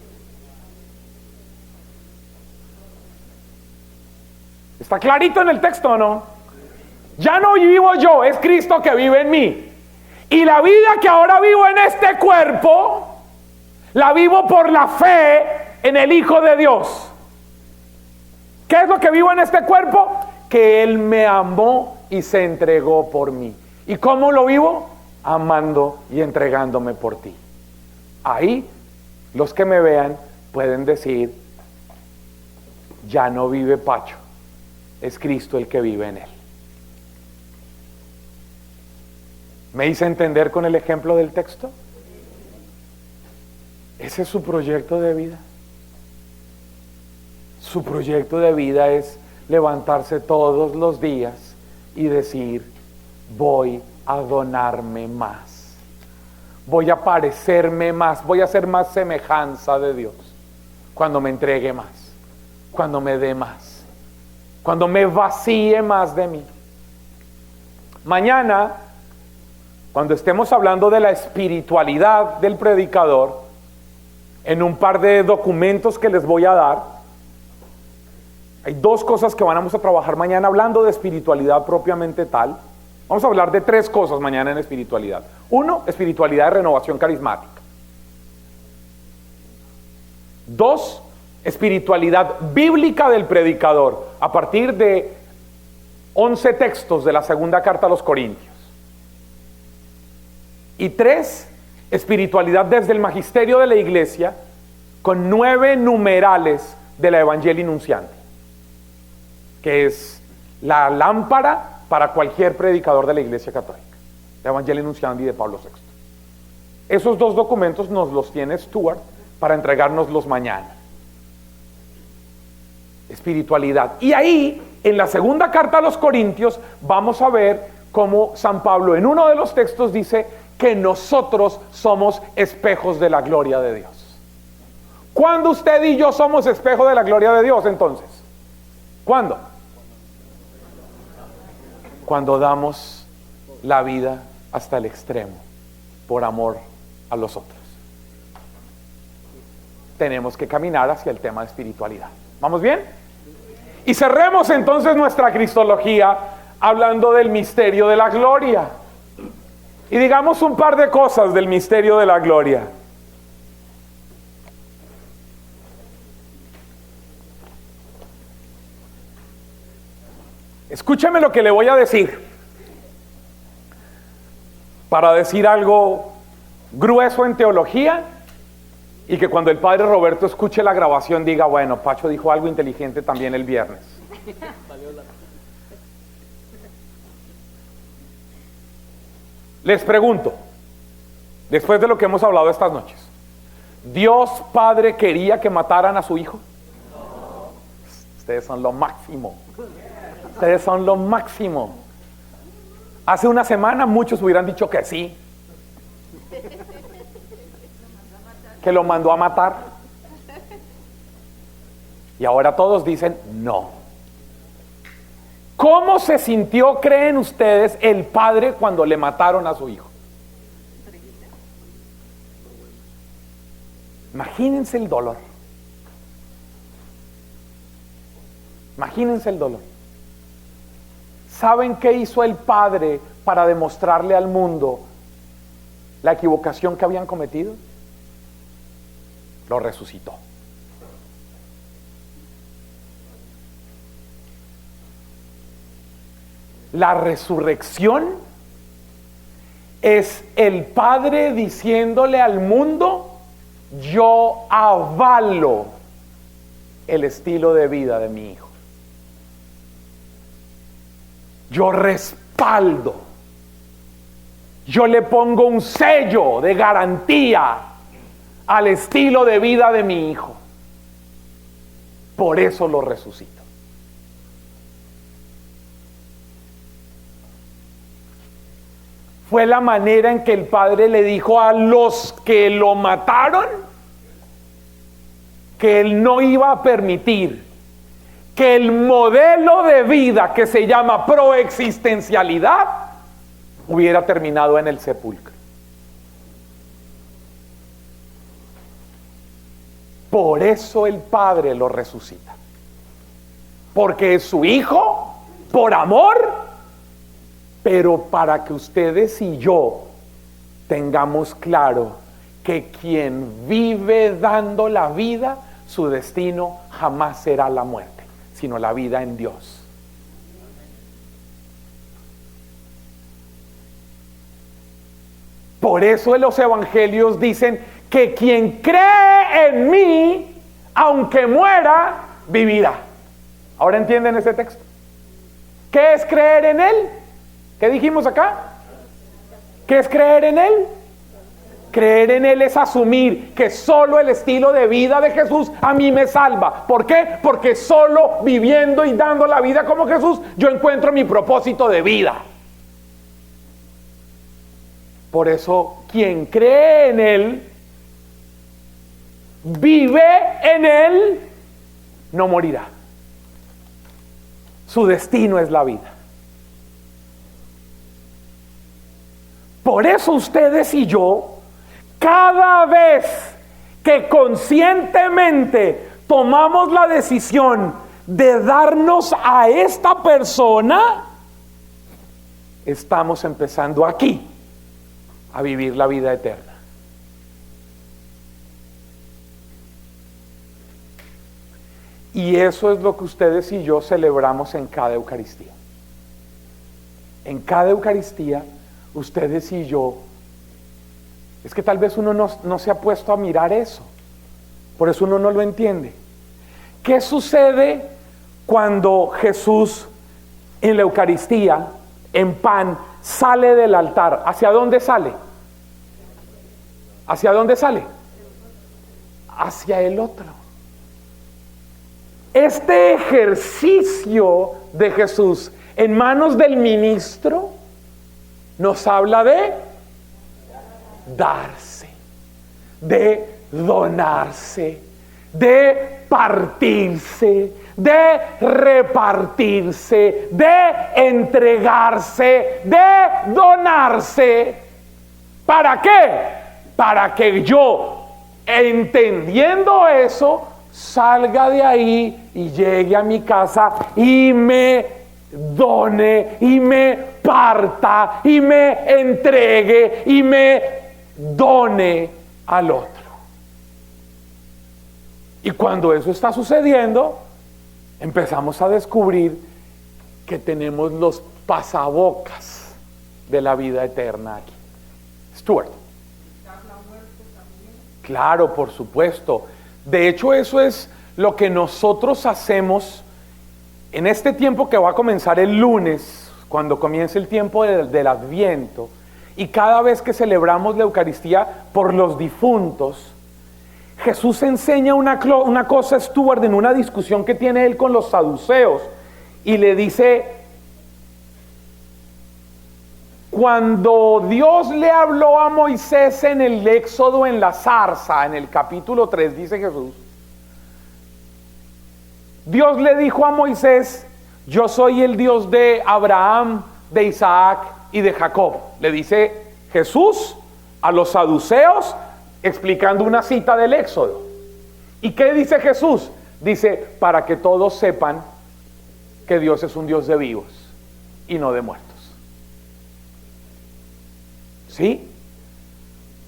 ¿Está clarito en el texto o no? Ya no vivo yo, es Cristo que vive en mí. Y la vida que ahora vivo en este cuerpo, la vivo por la fe en el Hijo de Dios. ¿Qué es lo que vivo en este cuerpo? Que Él me amó y se entregó por mí. ¿Y cómo lo vivo? Amando y entregándome por ti. Ahí los que me vean pueden decir, ya no vive Pacho, es Cristo el que vive en él. ¿Me hice entender con el ejemplo del texto? Ese es su proyecto de vida. Su proyecto de vida es levantarse todos los días y decir, voy a donarme más, voy a parecerme más, voy a ser más semejanza de Dios cuando me entregue más, cuando me dé más, cuando me vacíe más de mí. Mañana, cuando estemos hablando de la espiritualidad del predicador, en un par de documentos que les voy a dar, hay dos cosas que vamos a trabajar mañana hablando de espiritualidad propiamente tal. Vamos a hablar de tres cosas mañana en espiritualidad. Uno, espiritualidad de renovación carismática. Dos, espiritualidad bíblica del predicador, a partir de 11 textos de la segunda carta a los Corintios. Y tres, espiritualidad desde el magisterio de la iglesia, con 9 numerales de la Evangelii Nunciandi, que es la lámpara para cualquier predicador de la iglesia católica, la Evangelii Nunciandi de Pablo VI. Esos 2 documentos nos los tiene Stuart para entregárnoslos mañana. Espiritualidad. Y ahí, en la segunda carta a los Corintios, vamos a ver cómo San Pablo en uno de los textos dice que nosotros somos espejos de la gloria de Dios. ¿Cuándo usted y yo somos espejo de la gloria de Dios entonces? ¿Cuándo? Cuando damos la vida hasta el extremo por amor a los otros. Tenemos que caminar hacia el tema de espiritualidad. ¿Vamos bien? Y cerremos entonces nuestra cristología hablando del misterio de la gloria. Y digamos un par de cosas del misterio de la gloria. Escúcheme lo que le voy a decir, para decir algo grueso en teología, y que cuando el padre Roberto escuche la grabación diga, bueno, Pacho dijo algo inteligente también el viernes. Les pregunto, después de lo que hemos hablado estas noches, ¿Dios Padre quería que mataran a su hijo? Ustedes son lo máximo. Ustedes son lo máximo. Hace una semana muchos hubieran dicho que sí, que lo mandó a matar. Y ahora todos dicen no. ¿Cómo se sintió, creen ustedes, el padre cuando le mataron a su hijo? Imagínense el dolor. Imagínense el dolor. ¿Saben qué hizo el padre para demostrarle al mundo la equivocación que habían cometido? Lo resucitó. La resurrección es el Padre diciéndole al mundo: yo avalo el estilo de vida de mi hijo. Yo respaldo. Yo le pongo un sello de garantía al estilo de vida de mi hijo. Por eso lo resucito. Fue la manera en que el Padre le dijo a los que lo mataron que Él no iba a permitir que el modelo de vida que se llama proexistencialidad hubiera terminado en el sepulcro. Por eso el Padre lo resucita. Porque es su Hijo, por amor, pero para que ustedes y yo tengamos claro que quien vive dando la vida, su destino jamás será la muerte, sino la vida en Dios. Por eso en los evangelios dicen que quien cree en mí, aunque muera, vivirá. ¿Ahora entienden ese texto? ¿Qué es creer en Él? ¿Qué dijimos acá? ¿Qué es creer en Él? Creer en Él es asumir que solo el estilo de vida de Jesús a mí me salva. ¿Por qué? Porque solo viviendo y dando la vida como Jesús, yo encuentro mi propósito de vida. Por eso, quien cree en Él, vive en Él, no morirá. Su destino es la vida. Por eso ustedes y yo, cada vez que conscientemente tomamos la decisión de darnos a esta persona, estamos empezando aquí a vivir la vida eterna. Y eso es lo que ustedes y yo celebramos en cada Eucaristía. En cada Eucaristía, ustedes y yo Es que tal vez uno no se ha puesto a mirar eso. Por eso uno no lo entiende. ¿Qué sucede cuando Jesús en la Eucaristía, en pan, sale del altar? ¿Hacia dónde sale? ¿Hacia dónde sale? Hacia el otro. Este ejercicio de Jesús en manos del ministro nos habla de darse, de donarse, de partirse, de repartirse, de entregarse, de donarse. ¿Para qué? Para que yo, entendiendo eso, salga de ahí y llegue a mi casa y me done y me parta y me entregue y me done al otro. Y cuando eso está sucediendo, empezamos a descubrir que tenemos los pasabocas de la vida eterna aquí. Stuart. Claro, por supuesto. De hecho, eso es lo que nosotros hacemos en este tiempo que va a comenzar el lunes, cuando comience el tiempo del Adviento, y cada vez que celebramos la Eucaristía por los difuntos. Jesús enseña una cosa, Stuart, en una discusión que tiene él con los saduceos, y le dice: cuando Dios le habló a Moisés en el Éxodo, en la zarza, en el capítulo 3, dice Jesús, Dios le dijo a Moisés: yo soy el Dios de Abraham, de Isaac y de Jacob. Le dice Jesús a los saduceos, explicando una cita del Éxodo. ¿Y qué dice Jesús? Dice: para que todos sepan que Dios es un Dios de vivos y no de muertos. ¿Sí?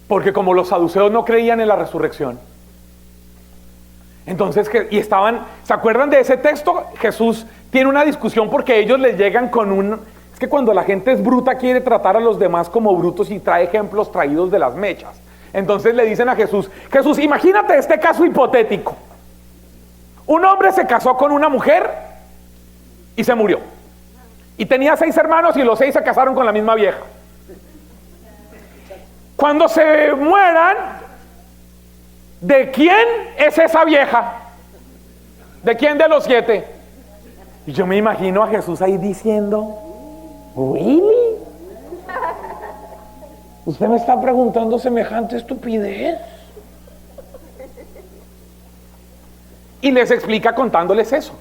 Porque como los saduceos no creían en la resurrección, entonces, ¿se acuerdan de ese texto? Jesús tiene una discusión porque ellos les llegan con es que cuando la gente es bruta quiere tratar a los demás como brutos y trae ejemplos traídos de las mechas. Entonces le dicen a Jesús: Jesús, imagínate este caso hipotético. Un hombre se casó con una mujer y se murió. Y tenía 6 hermanos y los 6 se casaron con la misma vieja. Cuando se mueran, ¿de quién es esa vieja? ¿De quién de los 7? Y yo me imagino a Jesús ahí diciendo: ¿really? ¿Usted me está preguntando semejante estupidez? Y les explica contándoles eso.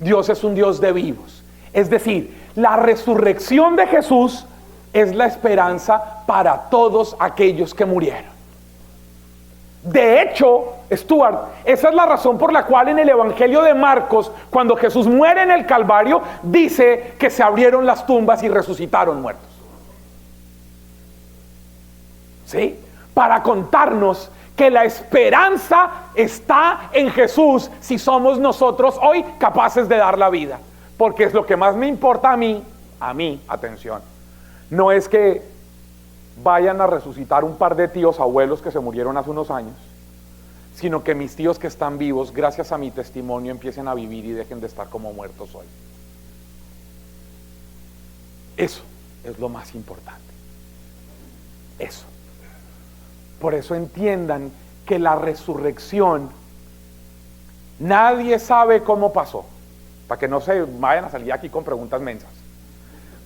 Dios es un Dios de vivos. Es decir, la resurrección de Jesús es la esperanza para todos aquellos que murieron. De hecho, Stuart, esa es la razón por la cual en el Evangelio de Marcos, cuando Jesús muere en el Calvario, dice que se abrieron las tumbas y resucitaron muertos. ¿Sí? Para contarnos que la esperanza está en Jesús si somos nosotros hoy capaces de dar la vida. Porque es lo que más me importa a mí, atención. No es que vayan a resucitar un par de tíos abuelos que se murieron hace unos años, sino que mis tíos que están vivos, gracias a mi testimonio, empiecen a vivir y dejen de estar como muertos hoy. Eso es lo más importante. Eso. Por eso entiendan que la resurrección, nadie sabe cómo pasó, para que no se vayan a salir aquí con preguntas mensas.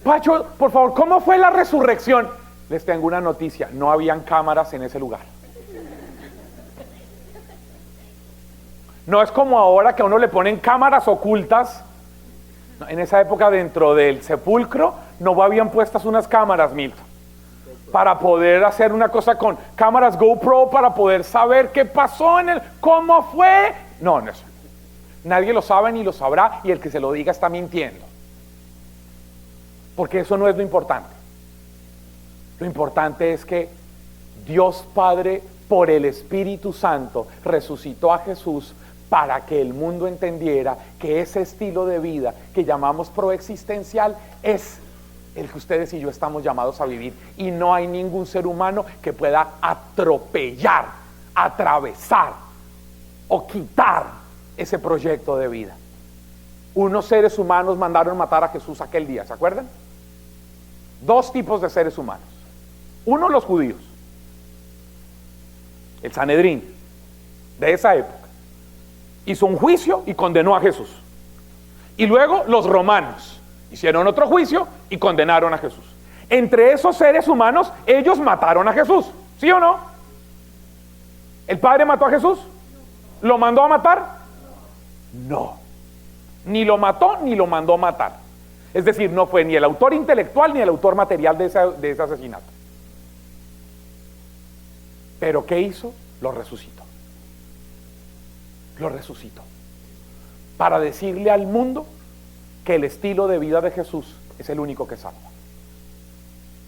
Pacho, por favor, ¿cómo fue la resurrección? Les tengo una noticia: no habían cámaras en ese lugar. No es como ahora que a uno le ponen cámaras ocultas. En esa época, dentro del sepulcro no habían puestas unas cámaras, Milton, para poder hacer una cosa con cámaras GoPro para poder saber qué pasó cómo fue. No, eso. Nadie lo sabe ni lo sabrá, y el que se lo diga está mintiendo. Porque eso no es lo importante. Lo importante es que Dios Padre, por el Espíritu Santo, resucitó a Jesús para que el mundo entendiera que ese estilo de vida que llamamos proexistencial es el que ustedes y yo estamos llamados a vivir. Y no hay ningún ser humano que pueda atropellar, atravesar o quitar ese proyecto de vida. Unos seres humanos mandaron matar a Jesús aquel día, ¿se acuerdan? Dos tipos de seres humanos. Uno, los judíos, el Sanedrín de esa época, hizo un juicio y condenó a Jesús. Y luego los romanos hicieron otro juicio y condenaron a Jesús. Entre esos seres humanos, ellos mataron a Jesús, ¿sí o no? ¿El Padre mató a Jesús? ¿Lo mandó a matar? No. Ni lo mató ni lo mandó a matar. Es decir, no fue ni el autor intelectual ni el autor material de ese asesinato. Pero ¿qué hizo? Lo resucitó. Lo resucitó. Para decirle al mundo que el estilo de vida de Jesús es el único que salva.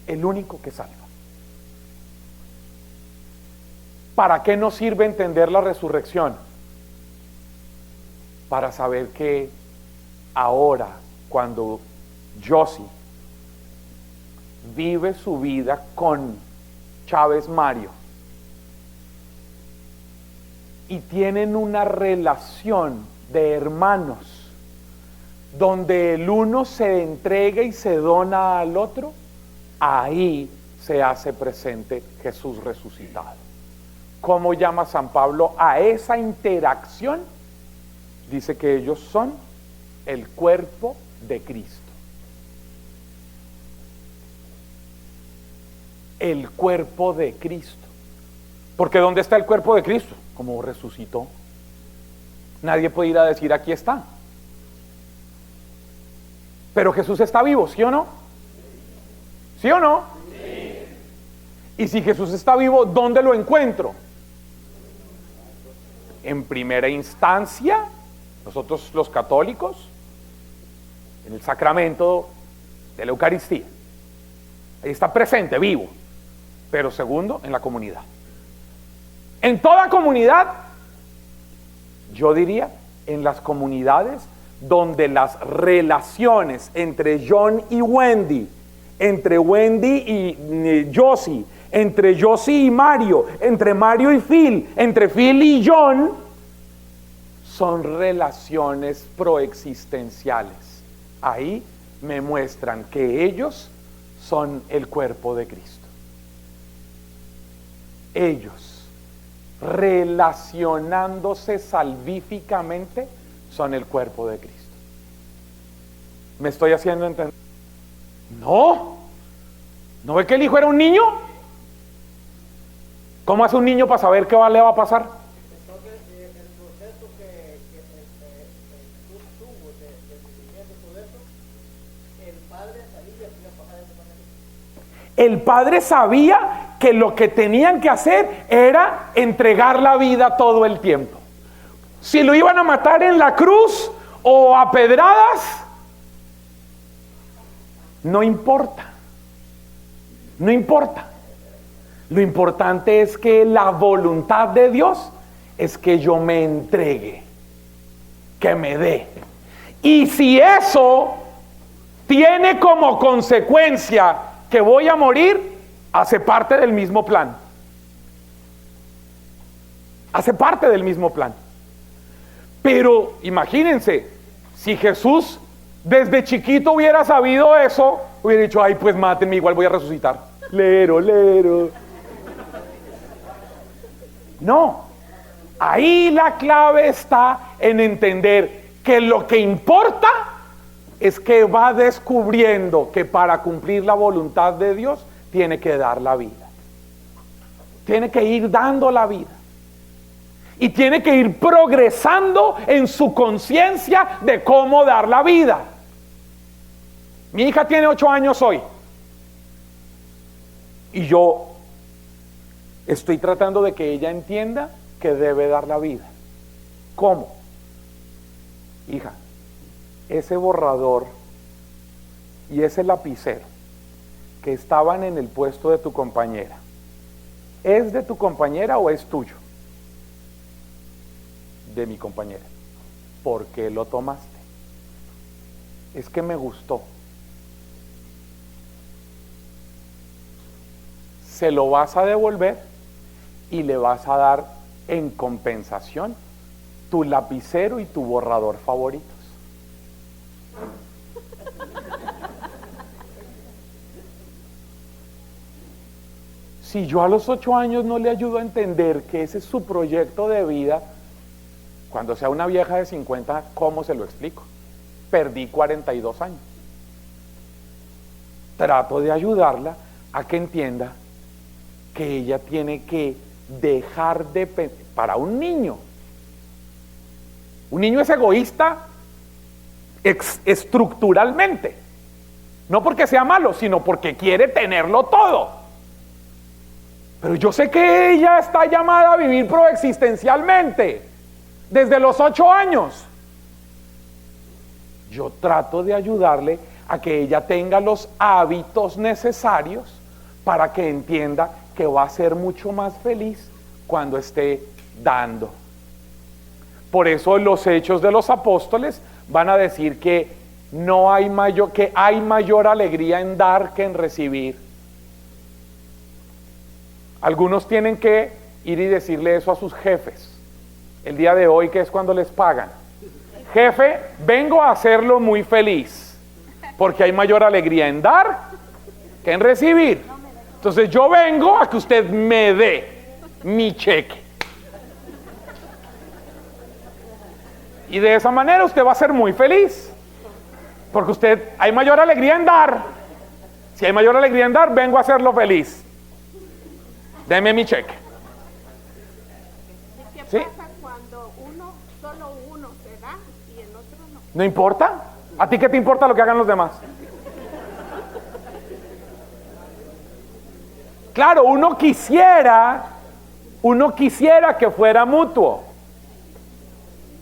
El único que salva. ¿Para qué nos sirve entender la resurrección? Para saber que ahora, cuando Josie vive su vida con Chávez Mario y tienen una relación de hermanos donde el uno se entrega y se dona al otro, ahí se hace presente Jesús resucitado. ¿Cómo llama San Pablo a esa interacción? Dice que ellos son el cuerpo de Cristo. El cuerpo de Cristo. Porque ¿dónde está el cuerpo de Cristo? Como resucitó. Nadie puede ir a decir aquí está. Pero Jesús está vivo, ¿sí o no? ¿Sí o no? Sí. Y si Jesús está vivo, ¿dónde lo encuentro? En primera instancia, nosotros los católicos, en el sacramento de la Eucaristía. Ahí está presente, vivo. Pero segundo, en la comunidad. En toda comunidad, yo diría, en las comunidades donde las relaciones entre John y Wendy, entre Wendy y Josie, entre Josie y Mario, entre Mario y Phil, entre Phil y John, son relaciones proexistenciales. Ahí me muestran que ellos son el cuerpo de Cristo. Ellos, relacionándose salvíficamente, son el cuerpo de Cristo. ¿Me estoy haciendo entender? No. ¿No ve que el hijo era un niño? ¿Cómo hace un niño para saber qué le va a pasar? Entonces, el proceso que Jesús tuvo de sufrimiento y todo eso, el Padre sabía que iba a pasar de esa manera. El Padre sabía que lo que tenían que hacer era entregar la vida todo el tiempo. Si lo iban a matar en la cruz o a pedradas, no importa. No importa. Lo importante es que la voluntad de Dios es que yo me entregue, que me dé. Y si eso tiene como consecuencia que voy a morir, hace parte del mismo plan. Hace parte del mismo plan. Pero imagínense, si Jesús desde chiquito hubiera sabido eso, hubiera dicho, ay, pues mátenme, igual voy a resucitar. Lero, lero. No, ahí la clave está en entender que lo que importa es que va descubriendo que para cumplir la voluntad de Dios tiene que dar la vida. Tiene que ir dando la vida. Y tiene que ir progresando en su conciencia de cómo dar la vida. Mi hija tiene 8 años hoy. Y yo estoy tratando de que ella entienda que debe dar la vida. ¿Cómo? Hija, ese borrador y ese lapicero que estaban en el puesto de tu compañera, ¿es de tu compañera o es tuyo? De mi compañera. ¿Por qué lo tomaste? Es que me gustó. se lo vas a devolver y le vas a dar en compensación tu lapicero y tu borrador favoritos. Si yo a los 8 años no le ayudo a entender que ese es su proyecto de vida, cuando sea una vieja de 50, ¿cómo se lo explico? Perdí 42 años. Trato de ayudarla a que entienda que ella tiene que dejar de... Para un niño es egoísta estructuralmente, no porque sea malo, sino porque quiere tenerlo todo. Pero yo sé que ella está llamada a vivir proexistencialmente desde los 8 años. Yo trato de ayudarle a que ella tenga los hábitos necesarios para que entienda que va a ser mucho más feliz cuando esté dando. Por eso los Hechos de los Apóstoles van a decir que hay mayor alegría en dar que en recibir. Algunos tienen que ir y decirle eso a sus jefes el día de hoy, que es cuando les pagan. Jefe, vengo a hacerlo muy feliz, porque hay mayor alegría en dar que en recibir. Entonces yo vengo a que usted me dé mi cheque. Y de esa manera usted va a ser muy feliz, porque hay mayor alegría en dar. Si hay mayor alegría en dar, vengo a hacerlo feliz. Deme mi cheque. ¿Y qué ¿Sí? pasa cuando solo uno se da y el otro no? ¿No importa? ¿A ti qué te importa lo que hagan los demás? Claro, uno quisiera que fuera mutuo.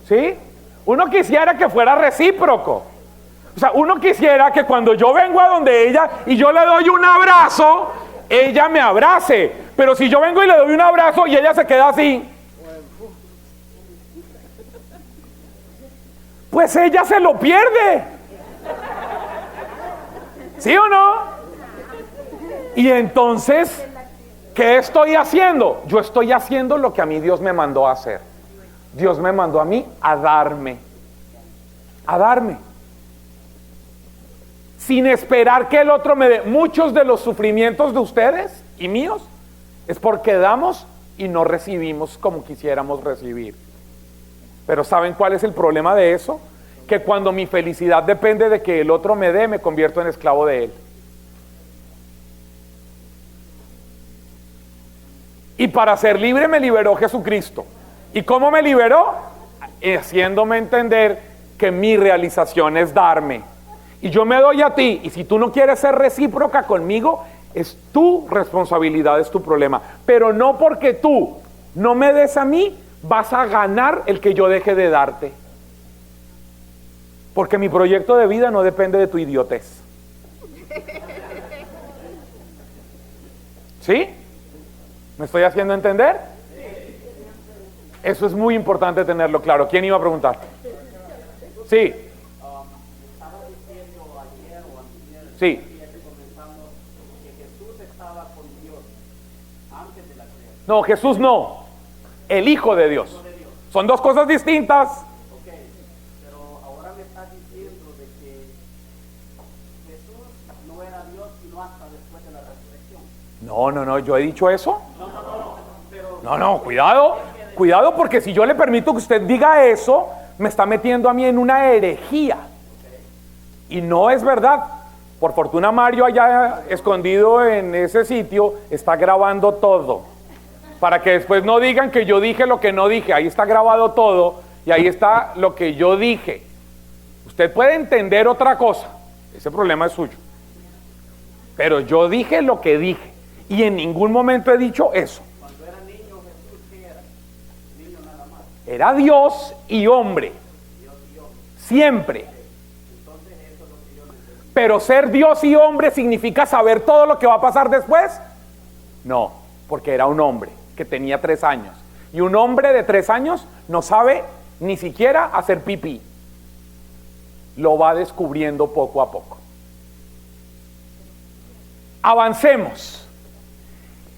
¿Sí? Uno quisiera que fuera recíproco. O sea, uno quisiera que cuando yo vengo a donde ella y yo le doy un abrazo, ella me abrace. Pero si yo vengo y le doy un abrazo y ella se queda así, pues ella se lo pierde. ¿Sí o no? Y entonces, ¿qué estoy haciendo? Yo estoy haciendo lo que a mí Dios me mandó a hacer. Dios me mandó a mí a darme. Sin esperar que el otro me dé. Muchos de los sufrimientos de ustedes y míos es porque damos y no recibimos como quisiéramos recibir. Pero ¿saben cuál es el problema de eso? Que cuando mi felicidad depende de que el otro me dé, me convierto en esclavo de él. Y para ser libre me liberó Jesucristo. ¿Y cómo me liberó? Haciéndome entender que mi realización es darme. Y yo me doy a ti. Y si tú no quieres ser recíproca conmigo, es tu responsabilidad, es tu problema. Pero no porque tú no me des a mí, vas a ganar el que yo deje de darte. Porque mi proyecto de vida no depende de tu idiotez. ¿Sí? ¿Me estoy haciendo entender? Eso es muy importante tenerlo claro. ¿Quién iba a preguntar? Sí. Estaba diciendo ayer o antes, Sí. comenzamos que Jesús estaba con Dios antes de la creación. No, Jesús no. El Hijo de Dios. Son dos cosas distintas. Ok, pero ahora me estás diciendo de que Jesús no era Dios sino hasta después de la resurrección. No, yo he dicho eso. No, cuidado, porque si yo le permito que usted diga eso, me está metiendo a mí en una herejía. Y no es verdad. Por fortuna Mario, allá escondido en ese sitio, está grabando todo, para que después no digan que yo dije lo que no dije. Ahí está grabado todo y ahí está lo que yo dije. Usted puede entender otra cosa, ese problema es suyo, pero yo dije lo que dije y en ningún momento he dicho eso. Cuando era niño Jesús, ¿qué era? Niño nada más. Era Dios y hombre, siempre. Pero ser Dios y hombre significa saber todo lo que va a pasar después. No, porque era un hombre que tenía 3 años. Y un hombre de 3 años no sabe ni siquiera hacer pipí. Lo va descubriendo poco a poco. Avancemos.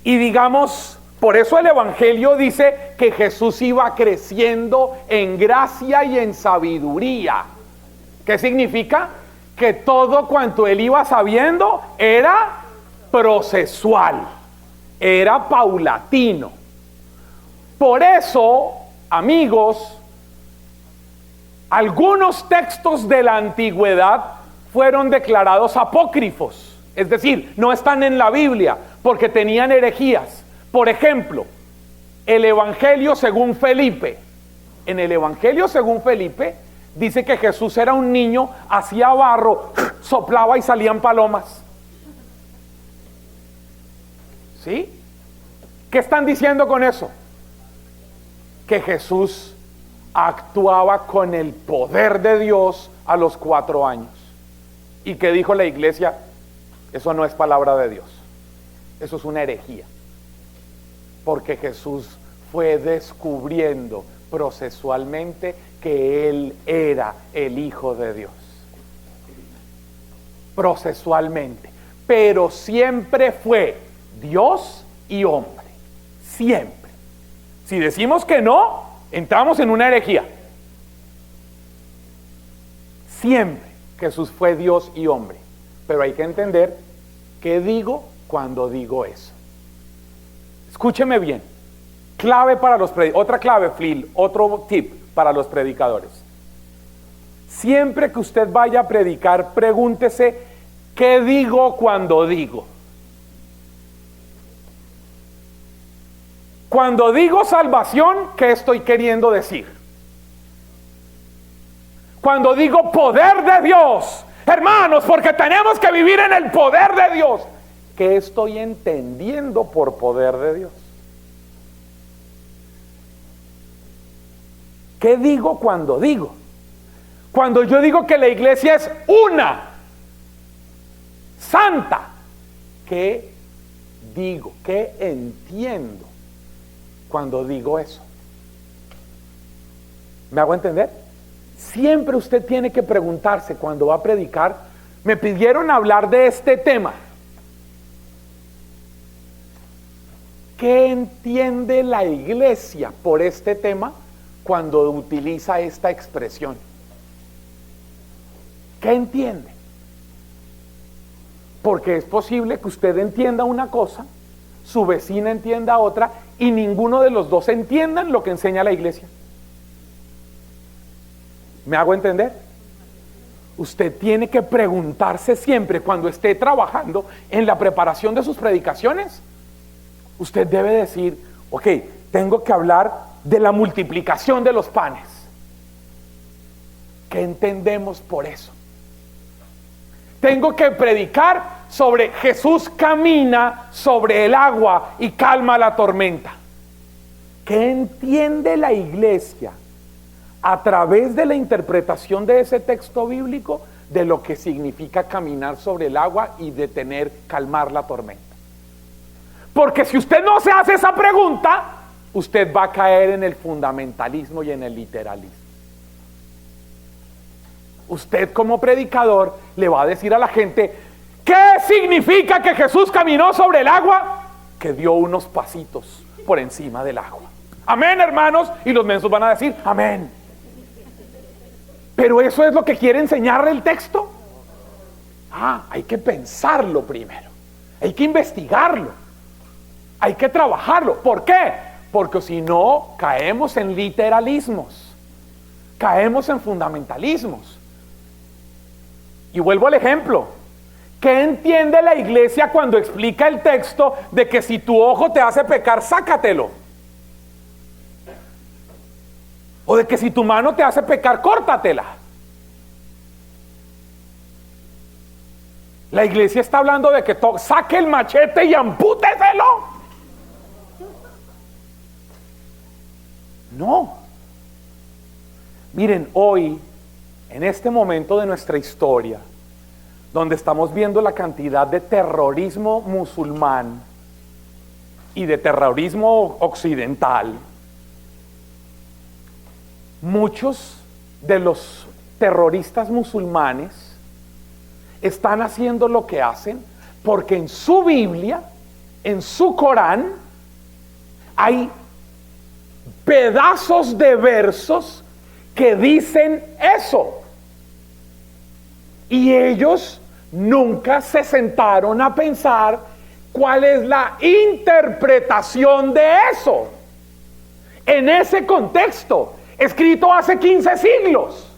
Y digamos, por eso el Evangelio dice que Jesús iba creciendo en gracia y en sabiduría. ¿Qué significa? Que todo cuanto él iba sabiendo era procesual, era paulatino. Por eso, amigos, algunos textos de la antigüedad fueron declarados apócrifos, es decir, no están en la Biblia porque tenían herejías. Por ejemplo, el Evangelio según Felipe. En el Evangelio según Felipe dice que Jesús era un niño, hacía barro, soplaba y salían palomas. ¿Sí? ¿Qué están diciendo con eso? Que Jesús actuaba con el poder de Dios a los 4 años. ¿Y qué dijo la iglesia? Eso no es palabra de Dios. Eso es una herejía. Porque Jesús fue descubriendo procesualmente que Él era el Hijo de Dios. Procesualmente. Pero siempre fue Dios y hombre. Siempre. Si decimos que no, entramos en una herejía. Siempre Jesús fue Dios y hombre. Pero hay que entender qué digo cuando digo eso. Escúcheme bien. Clave para los predicadores. Otra clave, Phil, otro tip para los predicadores. Siempre que usted vaya a predicar, pregúntese, ¿qué digo cuando digo? Cuando digo salvación, ¿qué estoy queriendo decir? Cuando digo poder de Dios, hermanos, porque tenemos que vivir en el poder de Dios, ¿qué estoy entendiendo por poder de Dios? ¿Qué digo cuando digo? Cuando yo digo que la iglesia es una, santa, ¿qué digo? ¿Qué entiendo cuando digo eso? ¿Me hago entender? Siempre usted tiene que preguntarse cuando va a predicar. Me pidieron hablar de este tema. ¿Qué entiende la iglesia por este tema cuando utiliza esta expresión? ¿Qué entiende? Porque es posible que usted entienda una cosa, su vecina entienda otra, y ninguno de los dos entiendan lo que enseña la iglesia. ¿Me hago entender? Usted tiene que preguntarse siempre cuando esté trabajando en la preparación de sus predicaciones. Usted debe decir, ok, tengo que hablar de la multiplicación de los panes. ¿Qué entendemos por eso? Tengo que predicar sobre Jesús camina sobre el agua y calma la tormenta. ¿Qué entiende la iglesia a través de la interpretación de ese texto bíblico de lo que significa caminar sobre el agua y calmar la tormenta? Porque si usted no se hace esa pregunta, usted va a caer en el fundamentalismo y en el literalismo. Usted como predicador le va a decir a la gente, ¿qué significa que Jesús caminó sobre el agua? Que dio unos pasitos por encima del agua. Amén, hermanos. Y los mensos van a decir, amén. Pero eso es lo que quiere enseñarle el texto. Hay que pensarlo primero. Hay que investigarlo. Hay que trabajarlo. ¿Por qué? Porque si no, caemos en literalismos. Caemos en fundamentalismos. Y vuelvo al ejemplo. ¿Qué entiende la iglesia cuando explica el texto de que si tu ojo te hace pecar, sácatelo? O de que si tu mano te hace pecar, córtatela. La iglesia está hablando de que saque el machete y ampúteselo. No. Miren, hoy, en este momento de nuestra historia, donde estamos viendo la cantidad de terrorismo musulmán y de terrorismo occidental, muchos de los terroristas musulmanes están haciendo lo que hacen porque en su Biblia en su Corán hay pedazos de versos que dicen eso. Y ellos nunca se sentaron a pensar cuál es la interpretación de eso. En ese contexto, escrito hace 15 siglos.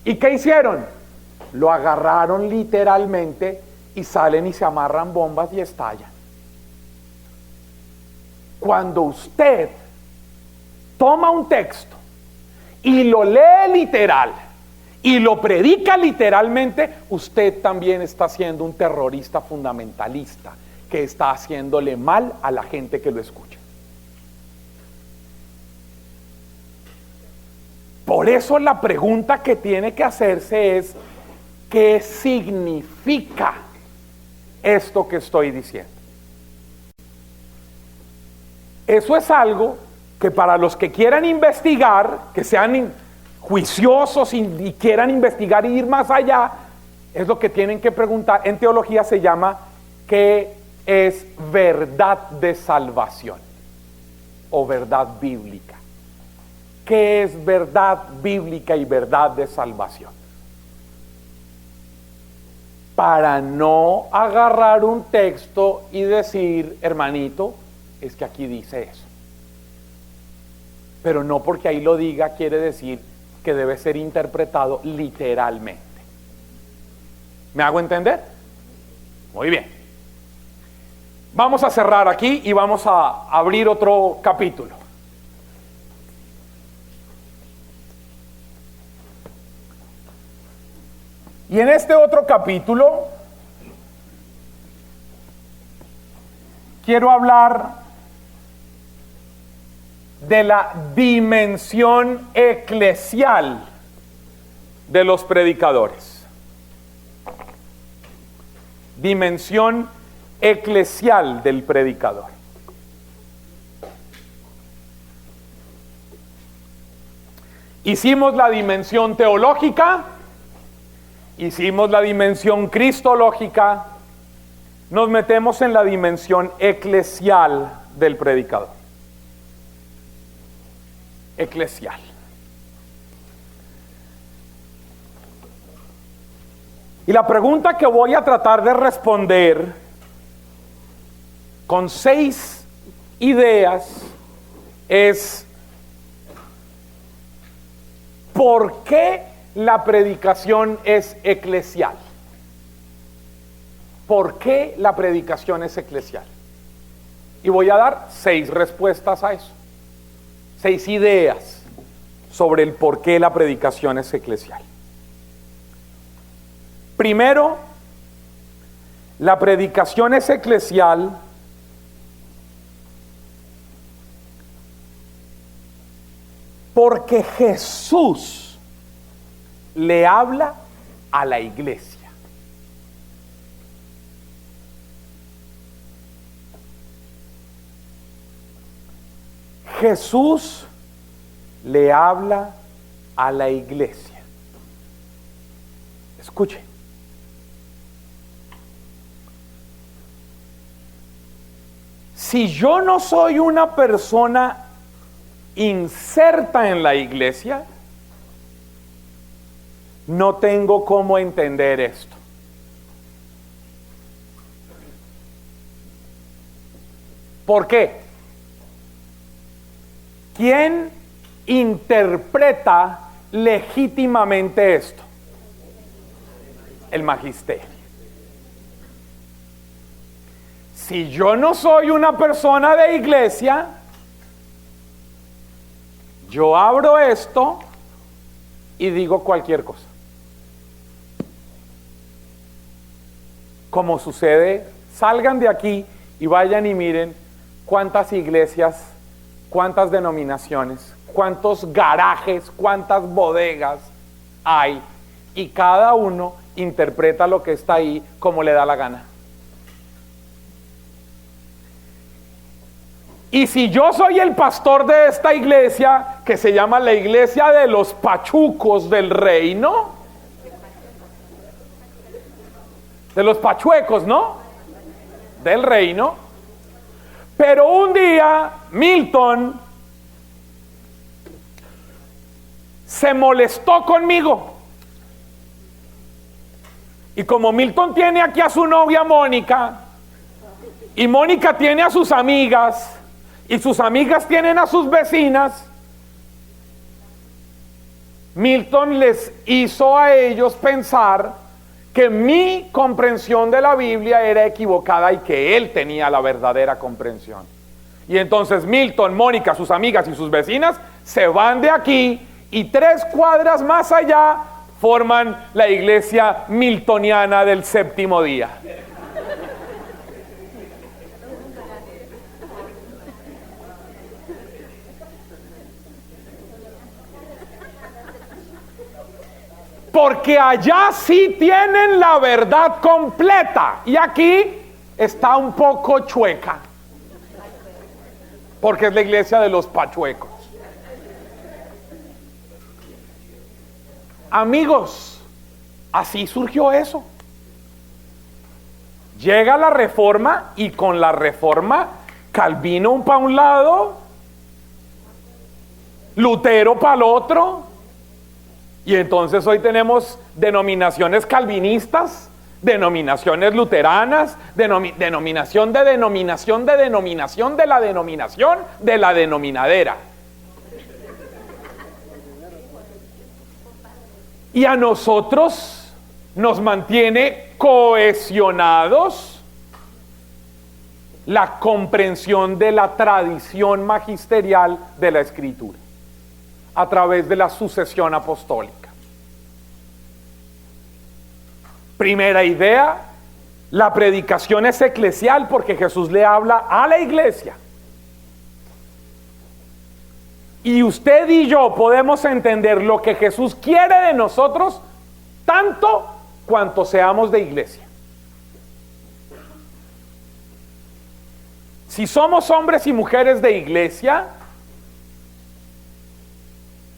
¿Y qué hicieron? Lo agarraron literalmente y salen y se amarran bombas y estallan. Cuando usted toma un texto y lo lee literal y lo predica literalmente, usted también está siendo un terrorista fundamentalista que está haciéndole mal a la gente que lo escucha. Por eso la pregunta que tiene que hacerse es: ¿qué significa esto que estoy diciendo? Eso es algo que para los que quieran investigar, que sean juiciosos y quieran investigar y ir más allá, es lo que tienen que preguntar. En teología se llama ¿qué es verdad de salvación? O verdad bíblica. ¿Qué es verdad bíblica y verdad de salvación? Para no agarrar un texto y decir, hermanito, es que aquí dice eso. Pero no porque ahí lo diga quiere decir que debe ser interpretado literalmente. ¿Me hago entender? Muy bien. Vamos a cerrar aquí y vamos a abrir otro capítulo. Y en este otro capítulo quiero hablar de la dimensión eclesial de los predicadores. Dimensión eclesial del predicador. Hicimos la dimensión teológica, hicimos la dimensión cristológica, nos metemos en la dimensión eclesial del predicador. Eclesial. Y la pregunta que voy a tratar de responder con 6 ideas es: ¿por qué la predicación es eclesial? ¿Por qué la predicación es eclesial? Y voy a dar 6 respuestas a eso. 6 ideas sobre el por qué la predicación es eclesial. Primero, la predicación es eclesial porque Jesús le habla a la iglesia. Jesús le habla a la iglesia. Escuche. Si yo no soy una persona inserta en la iglesia, no tengo cómo entender esto. ¿Por qué? ¿Quién interpreta legítimamente esto? El magisterio. Si yo no soy una persona de iglesia, yo abro esto y digo cualquier cosa. Como sucede, salgan de aquí y vayan y miren cuántas iglesias, cuántas denominaciones, cuántos garajes, cuántas bodegas hay, y cada uno interpreta lo que está ahí como le da la gana. Y si yo soy el pastor de esta iglesia, que se llama la iglesia de los pachucos del reino, de los pachuecos, ¿no? del reino. Pero un día Milton se molestó conmigo. Y como Milton tiene aquí a su novia Mónica, y Mónica tiene a sus amigas, y sus amigas tienen a sus vecinas, Milton les hizo a ellos pensar que mi comprensión de la Biblia era equivocada y que él tenía la verdadera comprensión. Y entonces Milton, Mónica, sus amigas y sus vecinas se van de aquí y 3 cuadras más allá forman la iglesia miltoniana del séptimo día. Porque allá sí tienen la verdad completa y aquí está un poco chueca. Porque es la iglesia de los pachuecos. Amigos, así surgió eso. Llega la reforma y con la reforma Calvino para un lado, Lutero para el otro. Y entonces hoy tenemos denominaciones calvinistas, denominaciones luteranas, denominación de denominación de denominación de la denominación de la denominadera. Y a nosotros nos mantiene cohesionados la comprensión de la tradición magisterial de la Escritura a través de la sucesión apostólica. Primera idea, la predicación es eclesial porque Jesús le habla a la iglesia. Y usted y yo podemos entender lo que Jesús quiere de nosotros tanto cuanto seamos de iglesia. Si somos hombres y mujeres de iglesia,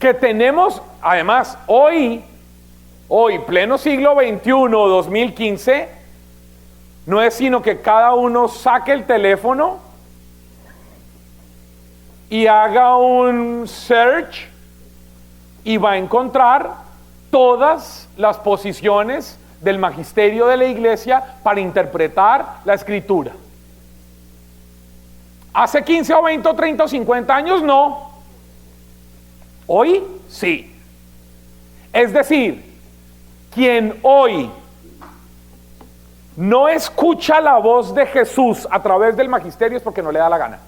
que tenemos, además, hoy, pleno siglo XXI, 2015, no es sino que cada uno saque el teléfono y haga un search y va a encontrar todas las posiciones del magisterio de la iglesia para interpretar la Escritura. Hace 15 o 20 o 30 o 50 años no. Hoy sí. Es decir, quien hoy no escucha la voz de Jesús a través del magisterio es porque no le da la gana.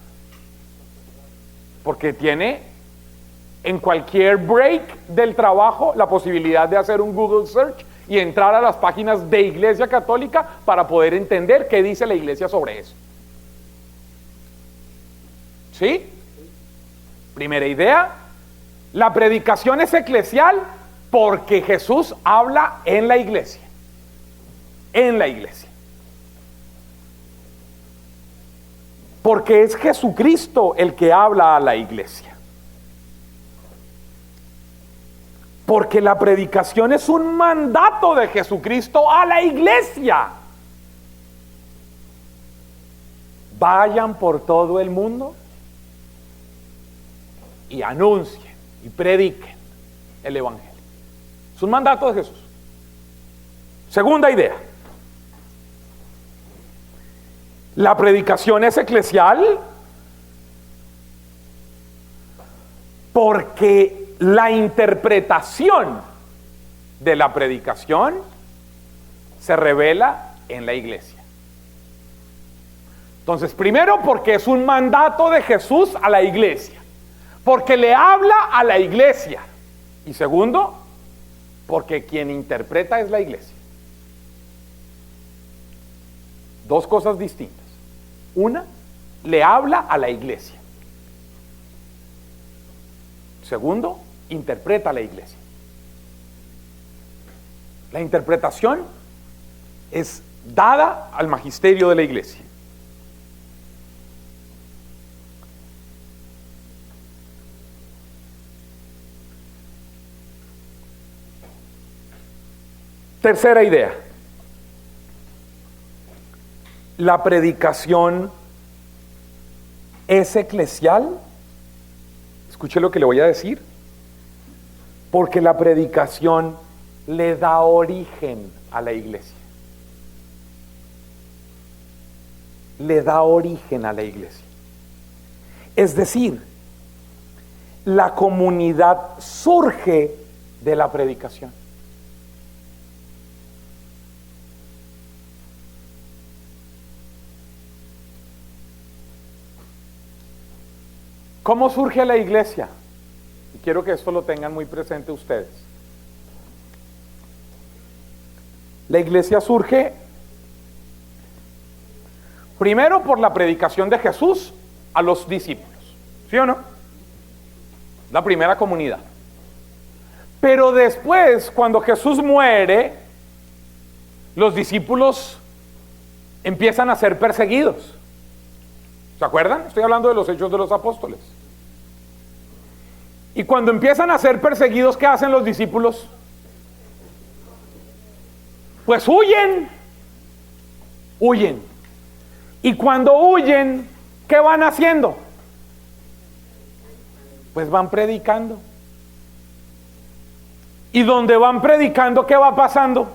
Porque tiene en cualquier break del trabajo la posibilidad de hacer un Google search y entrar a las páginas de Iglesia Católica para poder entender qué dice la iglesia sobre eso. ¿Sí? Primera idea. La predicación es eclesial porque Jesús habla en la iglesia. En la iglesia. Porque es Jesucristo el que habla a la iglesia. Porque la predicación es un mandato de Jesucristo a la iglesia. Vayan por todo el mundo y anuncien y prediquen el evangelio. Es un mandato de Jesús. Segunda idea. La predicación es eclesial porque la interpretación de la predicación se revela en la iglesia. Entonces, primero porque es un mandato de Jesús a la iglesia, porque le habla a la iglesia. Y segundo, porque quien interpreta es la iglesia. Dos cosas distintas. Una, le habla a la iglesia. Segundo, interpreta a la iglesia. La interpretación es dada al magisterio de la iglesia. Tercera idea. la predicación es eclesial? Escuche lo que le voy a decir. Porque la predicación le da origen a la iglesia. Le da origen a la iglesia. Es decir, la comunidad surge de la predicación. ¿Cómo surge la iglesia? Y quiero que esto lo tengan muy presente ustedes. La iglesia surge primero por la predicación de Jesús a los discípulos, ¿sí o no? La primera comunidad. Pero después, cuando Jesús muere, los discípulos empiezan a ser perseguidos. ¿Se acuerdan? Estoy hablando de los Hechos de los Apóstoles. Y cuando empiezan a ser perseguidos, ¿qué hacen los discípulos? Pues huyen. Huyen. Y cuando huyen, ¿qué van haciendo? Pues van predicando. Y donde van predicando, ¿qué va pasando?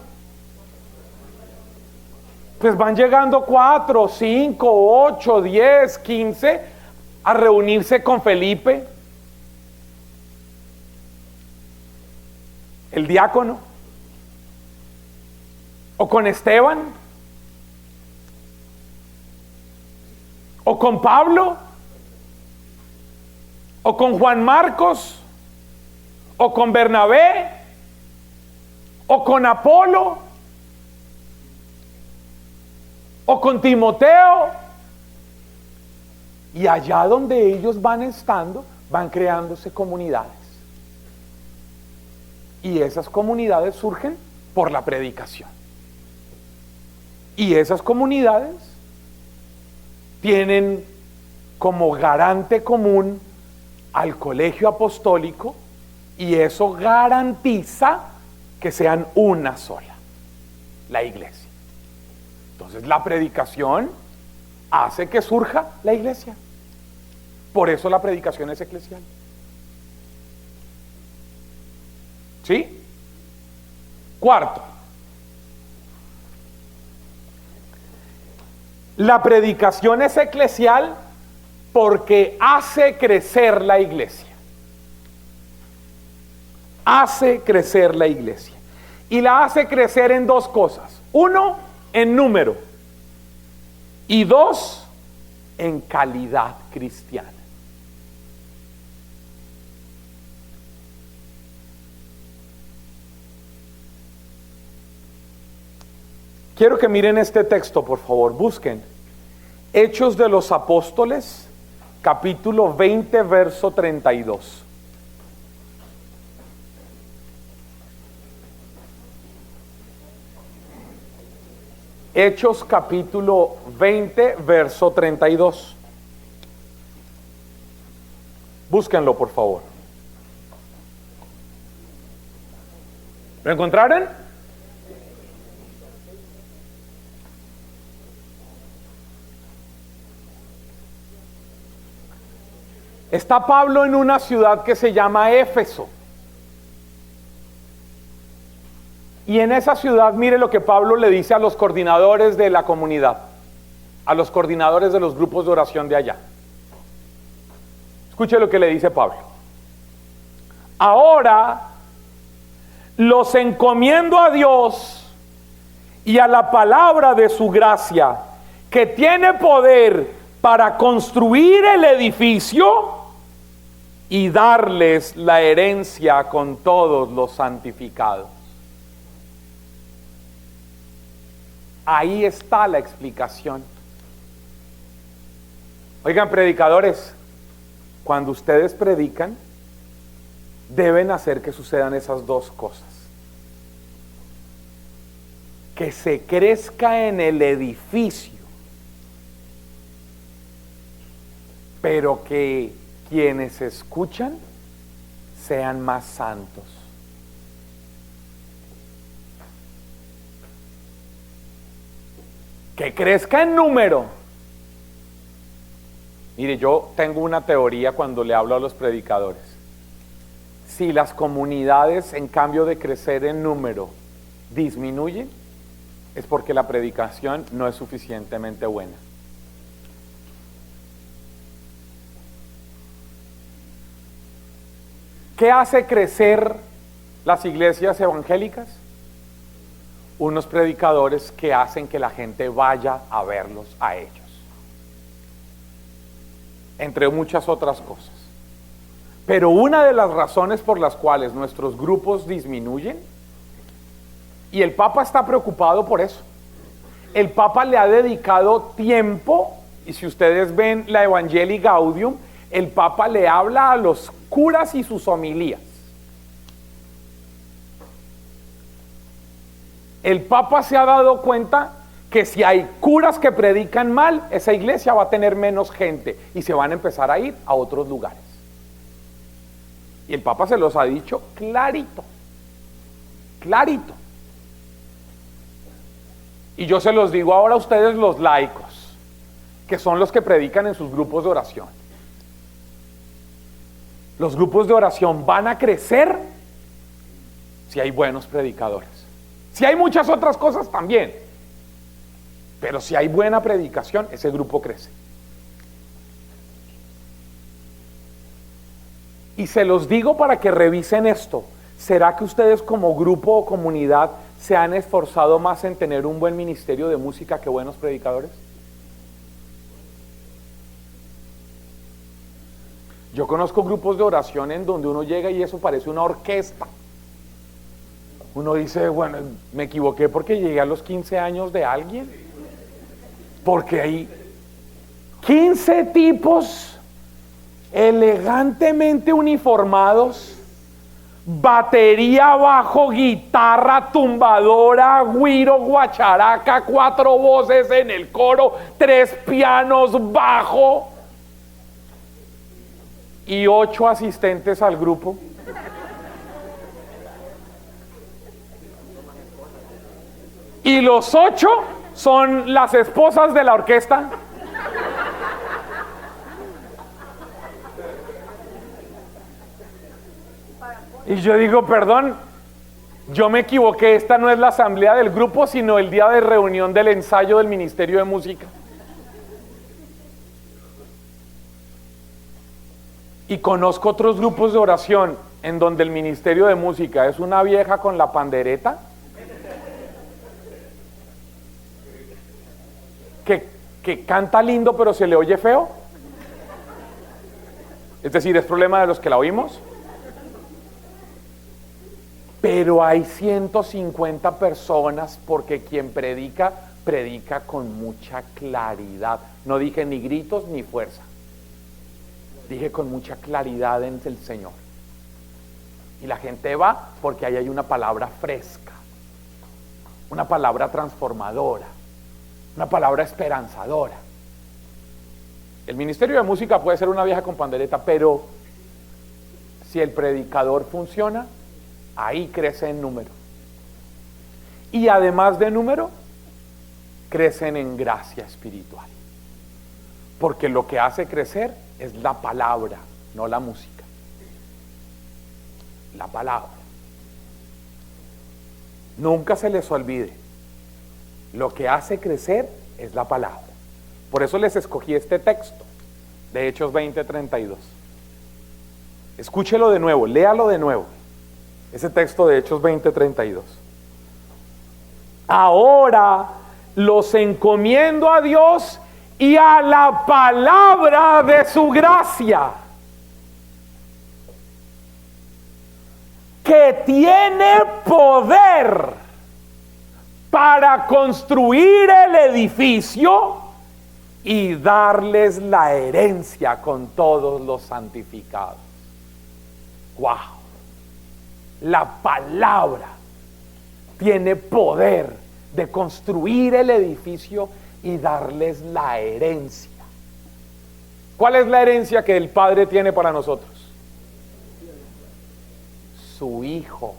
Pues van llegando 4, 5, 8, 10, 15 a reunirse con Felipe, el diácono, o con Esteban, o con Pablo, o con Juan Marcos, o con Bernabé, o con Apolo, o con Timoteo. Y allá donde ellos van estando, van creándose comunidades. Y esas comunidades surgen por la predicación. Y esas comunidades tienen como garante común al colegio apostólico, y eso garantiza que sean una sola, la iglesia. Entonces la predicación hace que surja la iglesia. Por eso la predicación es eclesial. ¿Sí? Cuarto, la predicación es eclesial porque hace crecer la iglesia. Hace crecer la iglesia. Y la hace crecer en dos cosas. Uno, en número. Y dos, en calidad cristiana. Quiero que miren este texto, por favor, busquen. Hechos de los Apóstoles, capítulo 20, verso 32. Hechos capítulo 20, verso 32. Búsquenlo, por favor. ¿Lo encontraron? Está Pablo en una ciudad que se llama Éfeso. Y en esa ciudad, mire lo que Pablo le dice a los coordinadores de la comunidad, a los coordinadores de los grupos de oración de allá. Escuche lo que le dice Pablo. Ahora los encomiendo a Dios y a la palabra de su gracia, que tiene poder para construir el edificio y darles la herencia con todos los santificados. Ahí está la explicación. Oigan, predicadores, cuando ustedes predican, deben hacer que sucedan esas dos cosas. Que se crezca en el edificio, pero que quienes escuchan sean más santos. que crezca en número. Mire, yo tengo una teoría cuando le hablo a los predicadores. Si las comunidades, en cambio de crecer en número, disminuyen, es porque la predicación no es suficientemente buena. ¿Qué hace crecer las iglesias evangélicas? Unos predicadores que hacen que la gente vaya a verlos a ellos, entre muchas otras cosas. Pero una de las razones por las cuales nuestros grupos disminuyen, y el Papa está preocupado por eso, el Papa le ha dedicado tiempo, y si ustedes ven la Evangelii Gaudium, el Papa le habla a los curas y sus homilías. El Papa se ha dado cuenta que si hay curas que predican mal, esa iglesia va a tener menos gente y se van a empezar a ir a otros lugares. Y el Papa se los ha dicho clarito, clarito. Y yo se los digo ahora a ustedes, los laicos, que son los que predican en sus grupos de oración. Los grupos de oración van a crecer si hay buenos predicadores. Si hay muchas otras cosas también, pero si hay buena predicación, ese grupo crece. Y se los digo para que revisen esto. ¿Será que ustedes como grupo o comunidad se han esforzado más en tener un buen ministerio de música que buenos predicadores? Yo conozco grupos de oración en donde uno llega y eso parece una orquesta. Uno dice, bueno, me equivoqué porque llegué a los 15 años de alguien. Porque hay 15 tipos elegantemente uniformados, batería, bajo, guitarra, tumbadora, güiro, guacharaca, 4 voces en el coro, 3 pianos, bajo y 8 asistentes al grupo. Y los 8 son las esposas de la orquesta. Y yo digo, perdón, yo me equivoqué, esta no es la asamblea del grupo, sino el día de reunión del ensayo del Ministerio de Música. Y conozco otros grupos de oración en donde el Ministerio de Música es una vieja con la pandereta que canta lindo pero se le oye feo. Es decir, es problema de los que la oímos. Pero hay 150 personas porque quien predica, predica con mucha claridad. No dije ni gritos ni fuerza. Dije con mucha claridad en el Señor. Y la gente va porque ahí hay una palabra fresca, una palabra transformadora, una palabra esperanzadora. El ministerio de música puede ser una vieja con pandereta, pero si el predicador funciona, ahí crece en número. Y además de número, crecen en gracia espiritual. Porque lo que hace crecer es la palabra, no la música. La palabra. Nunca se les olvide, lo que hace crecer es la palabra. Por eso les escogí este texto de Hechos 20:32. Escúchelo de nuevo, léalo de nuevo. Ese texto de Hechos 20:32. Ahora los encomiendo a Dios y a la palabra de su gracia, que tiene poder para construir el edificio y darles la herencia con todos los santificados. ¡Wow! La palabra tiene poder de construir el edificio y darles la herencia. ¿Cuál es la herencia que el Padre tiene para nosotros? Su Hijo.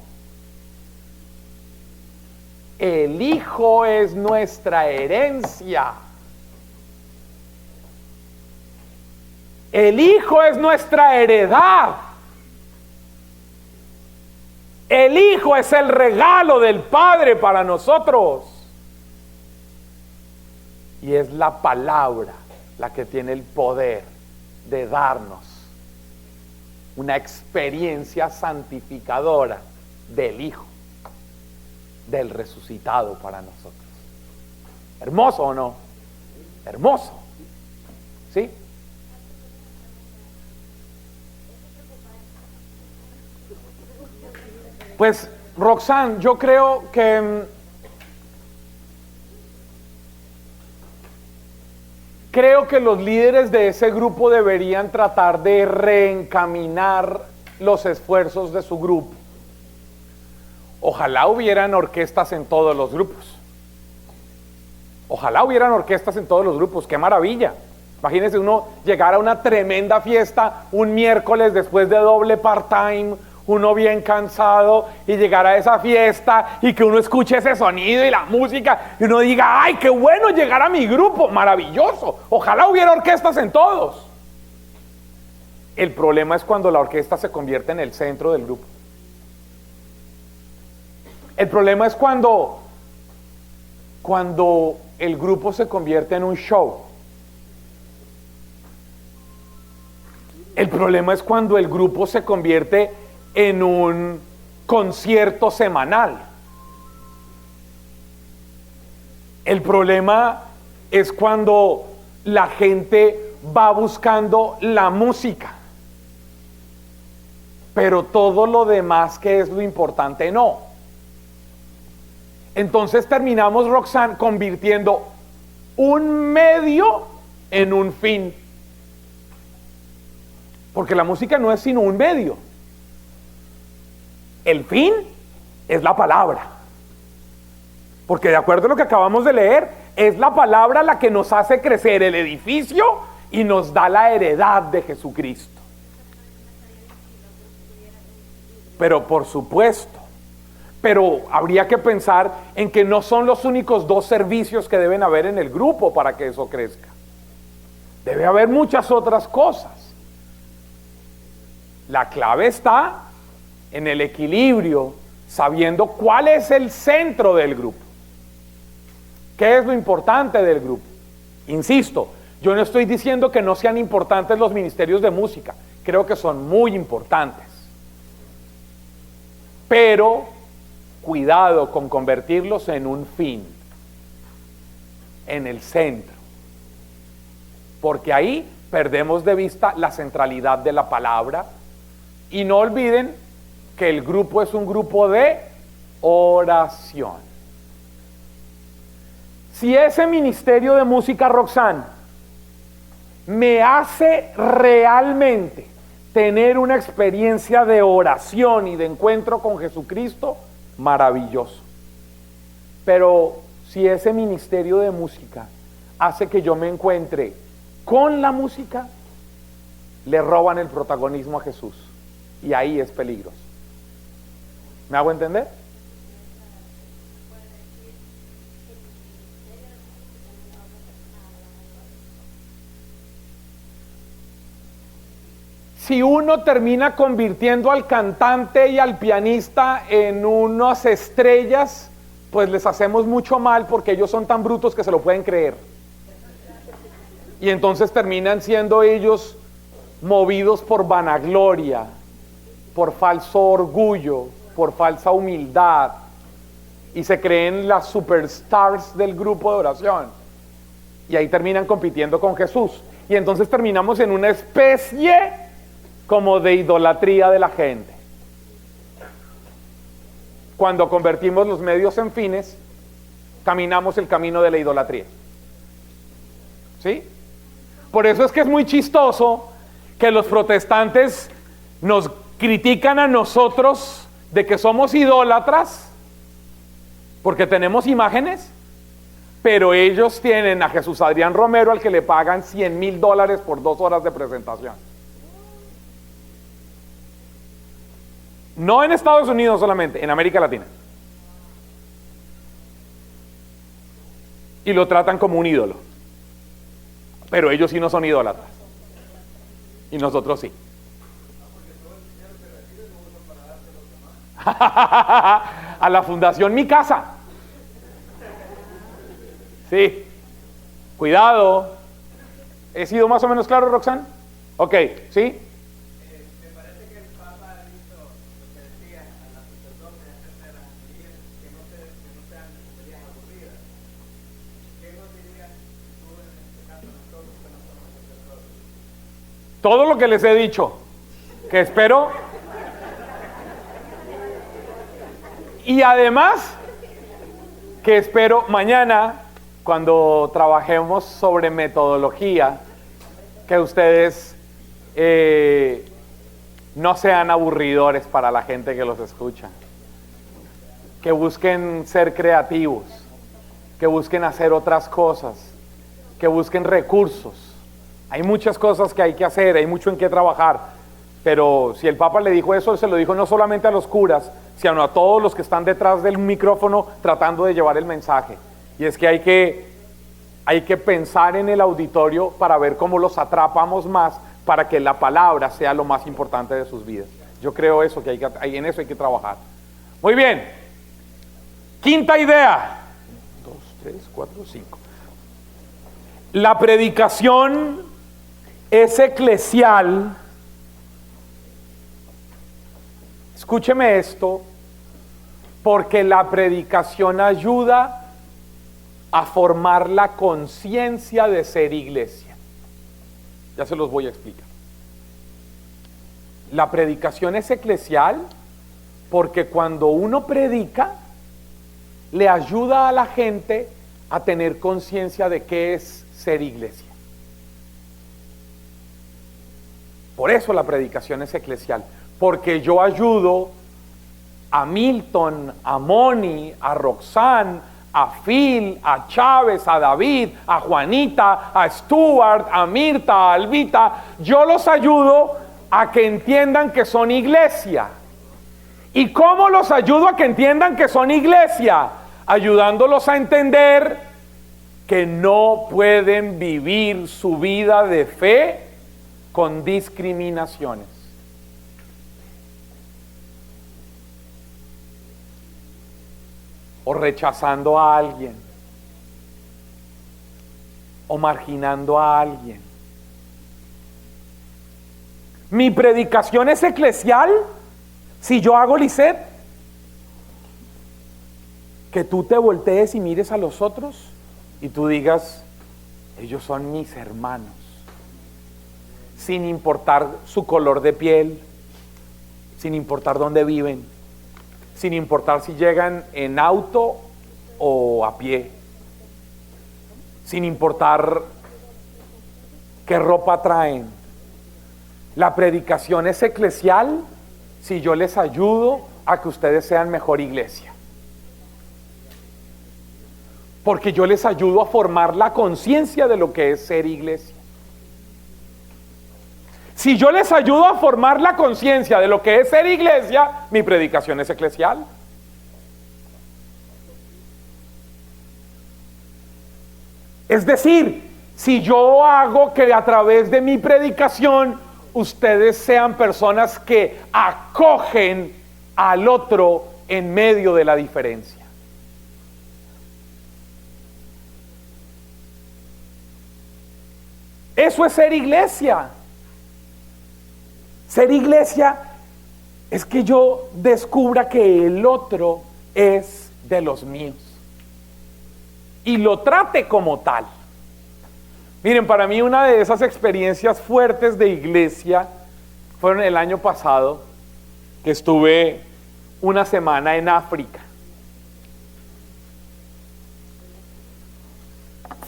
El Hijo es nuestra herencia. El Hijo es nuestra heredad. El Hijo es el regalo del Padre para nosotros. Y es la palabra la que tiene el poder de darnos una experiencia santificadora del Hijo, del resucitado para nosotros. ¿Hermoso o no? Hermoso. ¿Sí? Pues, Roxanne, yo creo que los líderes de ese grupo deberían tratar de reencaminar los esfuerzos de su grupo. Ojalá hubieran orquestas en todos los grupos. Ojalá hubieran orquestas en todos los grupos. ¡Qué maravilla! Imagínense uno llegar a una tremenda fiesta un miércoles después de doble part-time, uno bien cansado, y llegar a esa fiesta y que uno escuche ese sonido y la música y uno diga, ¡ay, qué bueno llegar a mi grupo! ¡Maravilloso! Ojalá hubiera orquestas en todos. El problema es cuando la orquesta se convierte en el centro del grupo. El problema es cuando el grupo se convierte en un show. El problema es cuando el grupo se convierte en un concierto semanal. El problema es cuando la gente va buscando la música, pero todo lo demás que es lo importante no. Entonces terminamos, Roxanne, convirtiendo un medio en un fin. Porque la música no es sino un medio. El fin es la palabra. Porque de acuerdo a lo que acabamos de leer, es la palabra la que nos hace crecer el edificio y nos da la heredad de Jesucristo. Pero por supuesto, pero habría que pensar en que no son los únicos dos servicios que deben haber en el grupo para que eso crezca. Debe haber muchas otras cosas. La clave está en el equilibrio, sabiendo cuál es el centro del grupo. ¿Qué es lo importante del grupo? Insisto, yo no estoy diciendo que no sean importantes los ministerios de música. Creo que son muy importantes. Pero cuidado con convertirlos en un fin, en el centro. Porque ahí perdemos de vista la centralidad de la palabra. Y no olviden que el grupo es un grupo de oración. Si ese ministerio de música, Roxanne, me hace realmente tener una experiencia de oración y de encuentro con Jesucristo, maravilloso. Pero si ese ministerio de música hace que yo me encuentre con la música, le roban el protagonismo a Jesús. Y ahí es peligroso. ¿Me hago entender? Si uno termina convirtiendo al cantante y al pianista en unas estrellas, pues les hacemos mucho mal porque ellos son tan brutos que se lo pueden creer. Y entonces terminan siendo ellos movidos por vanagloria, por falso orgullo, por falsa humildad, y se creen las superstars del grupo de oración, y ahí terminan compitiendo con Jesús, y entonces terminamos en una especie como de idolatría de la gente. Cuando convertimos los medios en fines, caminamos el camino de la idolatría. ¿Sí? Por eso es que es muy chistoso que los protestantes nos critican a nosotros de que somos idólatras porque tenemos imágenes, pero ellos tienen a Jesús Adrián Romero al que le pagan $100,000 por 2 horas de presentación. No en Estados Unidos solamente, en América Latina. y lo tratan como un ídolo. Pero ellos sí no son idólatras. Y nosotros sí. A la Fundación Mi Casa. Sí. Cuidado. ¿He sido más o menos claro, Roxanne? Ok, ¿sí? Me parece que el Papa ha dicho lo que decía a las sacerdotes acerca de las homilías, que no sean homilías aburridas. ¿Qué nos dirías tú en este caso nosotros que no somos sacerdotes? Todo lo que les he dicho, que espero. Y además, que espero mañana, cuando trabajemos sobre metodología, que ustedes no sean aburridores para la gente que los escucha. Que busquen ser creativos, que busquen hacer otras cosas, que busquen recursos. Hay muchas cosas que hay que hacer, hay mucho en qué trabajar. Pero si el Papa le dijo eso, se lo dijo no solamente a los curas, sino a todos los que están detrás del micrófono tratando de llevar el mensaje. Y es que hay que pensar en el auditorio para ver cómo los atrapamos más para que la palabra sea lo más importante de sus vidas. Yo creo eso, que en eso hay que trabajar. Muy bien. Quinta idea. 1, 2, 3, 4, 5. La predicación es eclesial. Escúcheme esto, porque la predicación ayuda a formar la conciencia de ser iglesia. Ya se los voy a explicar. La predicación es eclesial porque cuando uno predica, le ayuda a la gente a tener conciencia de qué es ser iglesia. Por eso la predicación es eclesial. Porque yo ayudo a Milton, a Moni, a Roxanne, a Phil, a Chávez, a David, a Juanita, a Stuart, a Mirta, a Albita. Yo los ayudo a que entiendan que son iglesia. ¿Y cómo los ayudo a que entiendan que son iglesia? Ayudándolos a entender que no pueden vivir su vida de fe con discriminaciones. O rechazando a alguien, o marginando a alguien. Mi predicación es eclesial si yo hago Lisset, que tú te voltees y mires a los otros y tú digas, ellos son mis hermanos, sin importar su color de piel, sin importar dónde viven, sin importar si llegan en auto o a pie, sin importar qué ropa traen. La predicación es eclesial si yo les ayudo a que ustedes sean mejor iglesia. Porque yo les ayudo a formar la conciencia de lo que es ser iglesia. Si yo les ayudo a formar la conciencia de lo que es ser iglesia, mi predicación es eclesial. Es decir, si yo hago que a través de mi predicación ustedes sean personas que acogen al otro en medio de la diferencia. Eso es ser iglesia. Ser iglesia es que yo descubra que el otro es de los míos y lo trate como tal. Miren, para mí una de esas experiencias fuertes de iglesia fueron el año pasado, que estuve una semana en África.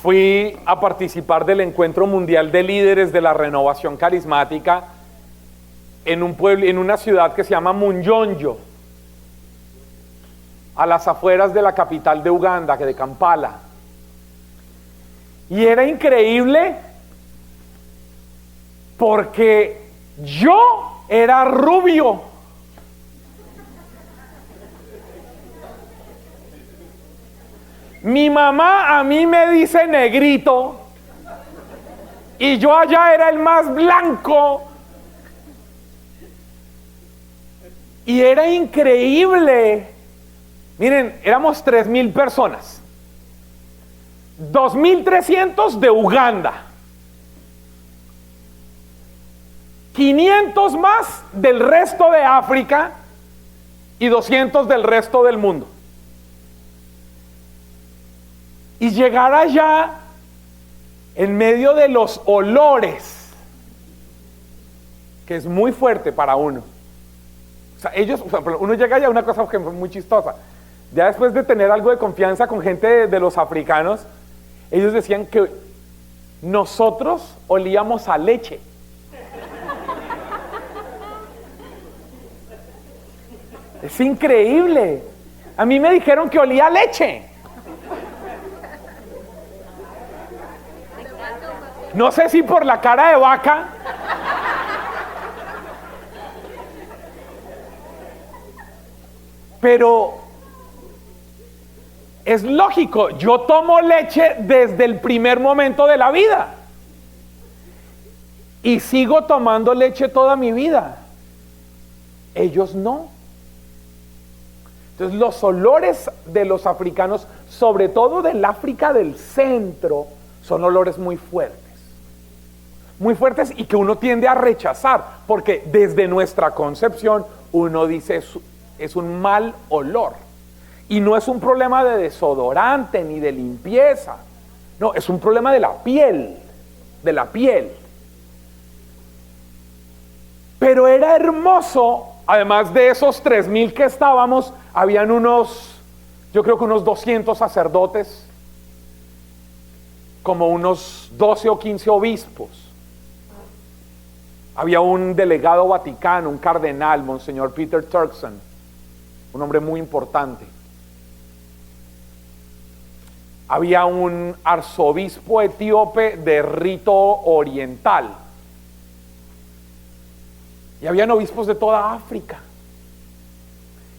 Fui a participar del Encuentro Mundial de Líderes de la Renovación Carismática en un pueblo, en una ciudad que se llama Munjonjo, a las afueras de la capital de Uganda, que de Kampala. Y era increíble porque yo era rubio. Mi mamá a mí me dice negrito y yo allá era el más blanco. Y era increíble. Miren, éramos 3,000 personas. 2,300 de Uganda. 500 más del resto de África y 200 del resto del mundo. Y llegar allá en medio de los olores, que es muy fuerte para uno. O sea, uno llega allá, una cosa que fue muy chistosa. Ya después de tener algo de confianza con gente de los africanos, ellos decían que nosotros olíamos a leche. Es increíble. A mí me dijeron que olía a leche. No sé si por la cara de vaca. Pero es lógico, yo tomo leche desde el primer momento de la vida. Y sigo tomando leche toda mi vida. Ellos no. Entonces los olores de los africanos, sobre todo del África del centro, son olores muy fuertes. Muy fuertes y que uno tiende a rechazar, porque desde nuestra concepción uno dice es un mal olor. Y no es un problema de desodorante ni de limpieza. No, es un problema de la piel. De la piel. Pero era hermoso. Además de esos 3,000 que estábamos, habían yo creo que unos 200 sacerdotes, como unos 12 o 15 obispos. Había un delegado vaticano, un cardenal, Monseñor Peter Turkson, un hombre muy importante. Había un arzobispo etíope de rito oriental. Y habían obispos de toda África.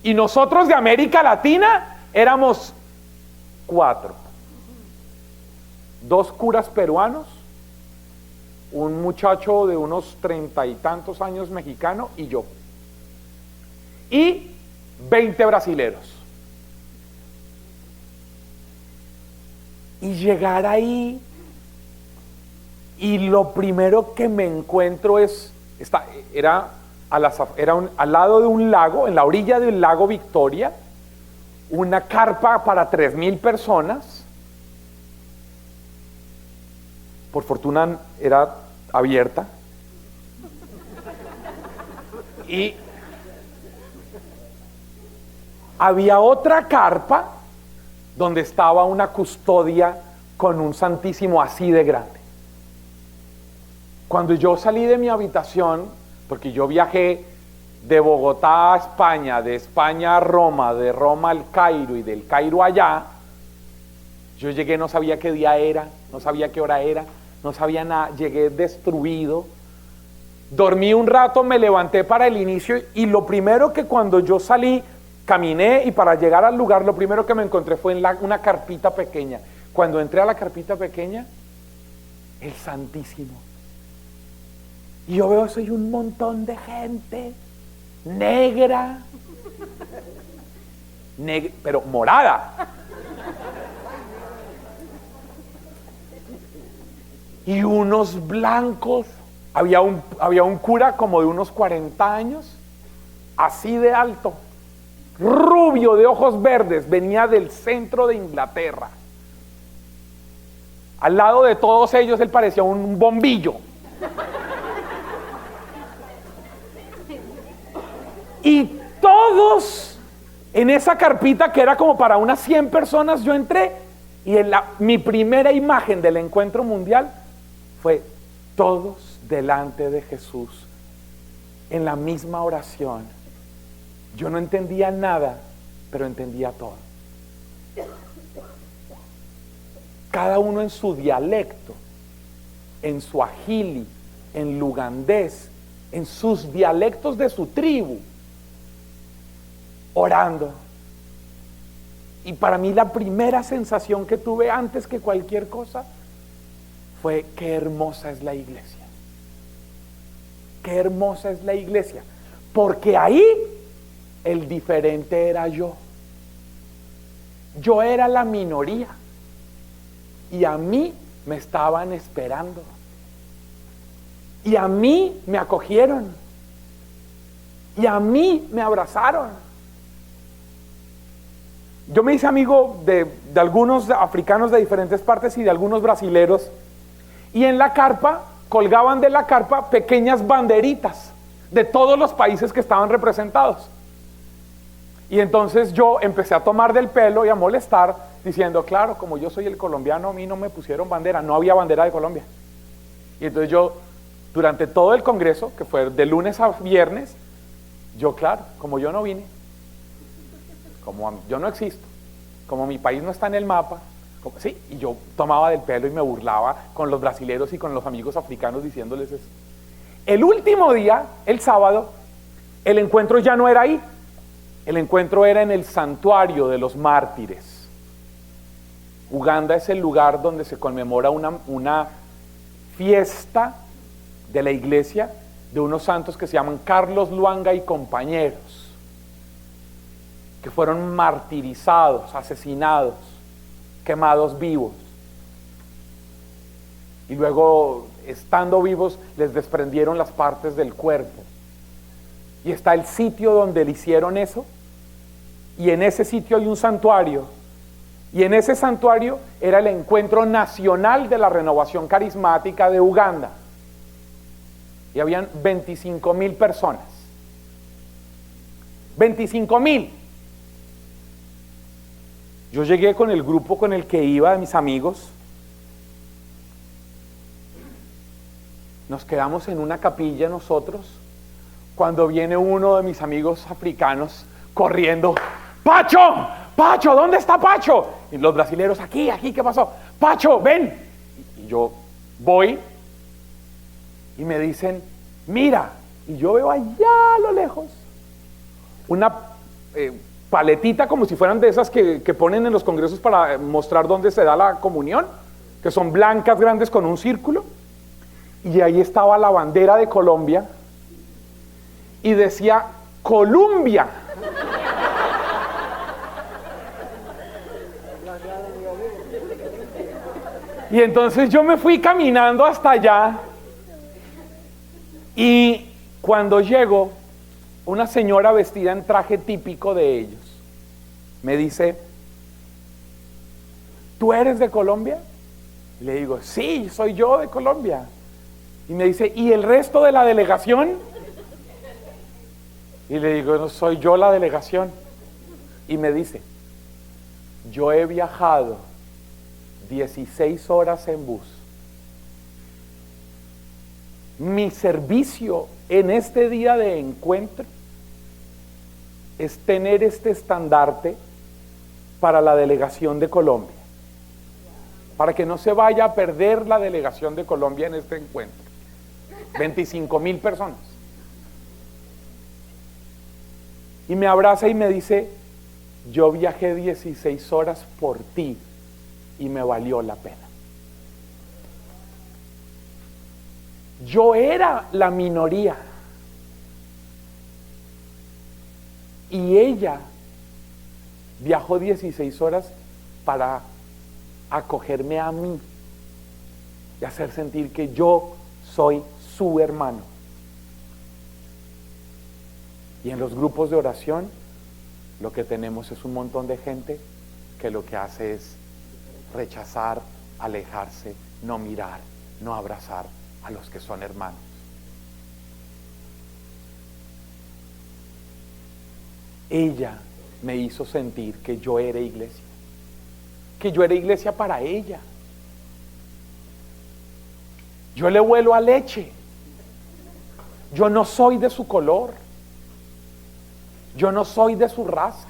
Y nosotros de América Latina éramos 4. 2 curas peruanos, un muchacho de unos 30 y tantos años mexicano y yo. Y 20 brasileros. Y llegar ahí, y lo primero que me encuentro era al lado de un lago, en la orilla del lago Victoria, una carpa para 3,000 personas. Por fortuna era abierta. Y había otra carpa donde estaba una custodia con un santísimo así de grande. Cuando yo salí de mi habitación, porque yo viajé de Bogotá a España, de España a Roma, de Roma al Cairo y del Cairo allá, yo llegué, no sabía qué día era, no sabía qué hora era, no sabía nada, llegué destruido, dormí un rato, me levanté para el inicio y lo primero que cuando yo salí, caminé y para llegar al lugar, lo primero que me encontré fue en una carpita pequeña. Cuando entré a la carpita pequeña, el Santísimo. Y yo veo, soy un montón de gente negra, pero morada. Y unos blancos. Había un cura como de unos 40 años, así de alto, rubio, de ojos verdes, venía del centro de Inglaterra. Al lado de todos ellos él parecía un bombillo. Y todos en esa carpita que era como para unas 100 personas, yo entré y mi primera imagen del encuentro mundial fue todos delante de Jesús en la misma oración. Yo no entendía nada, pero entendía todo. Cada uno en su dialecto, en suajili, en lugandés, en sus dialectos de su tribu, orando. Y para mí la primera sensación que tuve antes que cualquier cosa fue: qué hermosa es la iglesia. Qué hermosa es la iglesia. Porque ahí el diferente era yo. Yo era la minoría. Y a mí me estaban esperando. Y a mí me acogieron. Y a mí me abrazaron. Yo me hice amigo de algunos africanos de diferentes partes y de algunos brasileros. Y en la carpa, colgaban de la carpa pequeñas banderitas de todos los países que estaban representados. Y entonces yo empecé a tomar del pelo y a molestar, diciendo: claro, como yo soy el colombiano, a mí no me pusieron bandera, no había bandera de Colombia. Y entonces yo, durante todo el congreso, que fue de lunes a viernes, yo, claro, como yo no vine, como yo no existo, como mi país no está en el mapa, sí, y yo tomaba del pelo y me burlaba con los brasileros y con los amigos africanos diciéndoles eso. El último día, el sábado, el encuentro ya no era ahí. El encuentro era en el santuario de los mártires. Uganda es el lugar donde se conmemora una fiesta de la iglesia de unos santos que se llaman Carlos Lwanga y compañeros, que fueron martirizados, asesinados, quemados vivos. Y luego, estando vivos, les desprendieron las partes del cuerpo. Y está el sitio donde le hicieron eso, y en ese sitio hay un santuario, y en ese santuario era el encuentro nacional de la renovación carismática de Uganda, y habían 25,000 personas. 25,000. Yo llegué con el grupo con el que iba, de mis amigos. Nos quedamos en una capilla nosotros, cuando viene uno de mis amigos africanos corriendo: ¡Pacho! ¡Pacho! ¿Dónde está Pacho? Y los brasileros: aquí, ¿qué pasó? ¡Pacho, ven! Y yo voy y me dicen: mira. Y yo veo allá a lo lejos una paletita, como si fueran de esas que ponen en los congresos para mostrar dónde se da la comunión, que son blancas, grandes, con un círculo. Y ahí estaba la bandera de Colombia y decía: Colombia. Y entonces yo me fui caminando hasta allá, y cuando llego, una señora vestida en traje típico de ellos me dice: ¿tú eres de Colombia? Y le digo: sí, soy yo de Colombia. Y me dice: ¿y el resto de la delegación? Y le digo: no, soy yo la delegación. Y me dice: yo he viajado 16 horas en bus. Mi servicio en este día de encuentro es tener este estandarte para la delegación de Colombia, para que no se vaya a perder la delegación de Colombia en este encuentro. 25,000 personas. Y me abraza y me dice: yo viajé 16 horas por ti y me valió la pena. Yo era la minoría y ella viajó 16 horas para acogerme a mí y hacer sentir que yo soy su hermano. Y en los grupos de oración lo que tenemos es un montón de gente que lo que hace es rechazar, alejarse, no mirar, no abrazar a los que son hermanos. Ella me hizo sentir que yo era iglesia, que yo era iglesia para ella. Yo le huelo a leche. Yo no soy de su color. Yo no soy de su raza.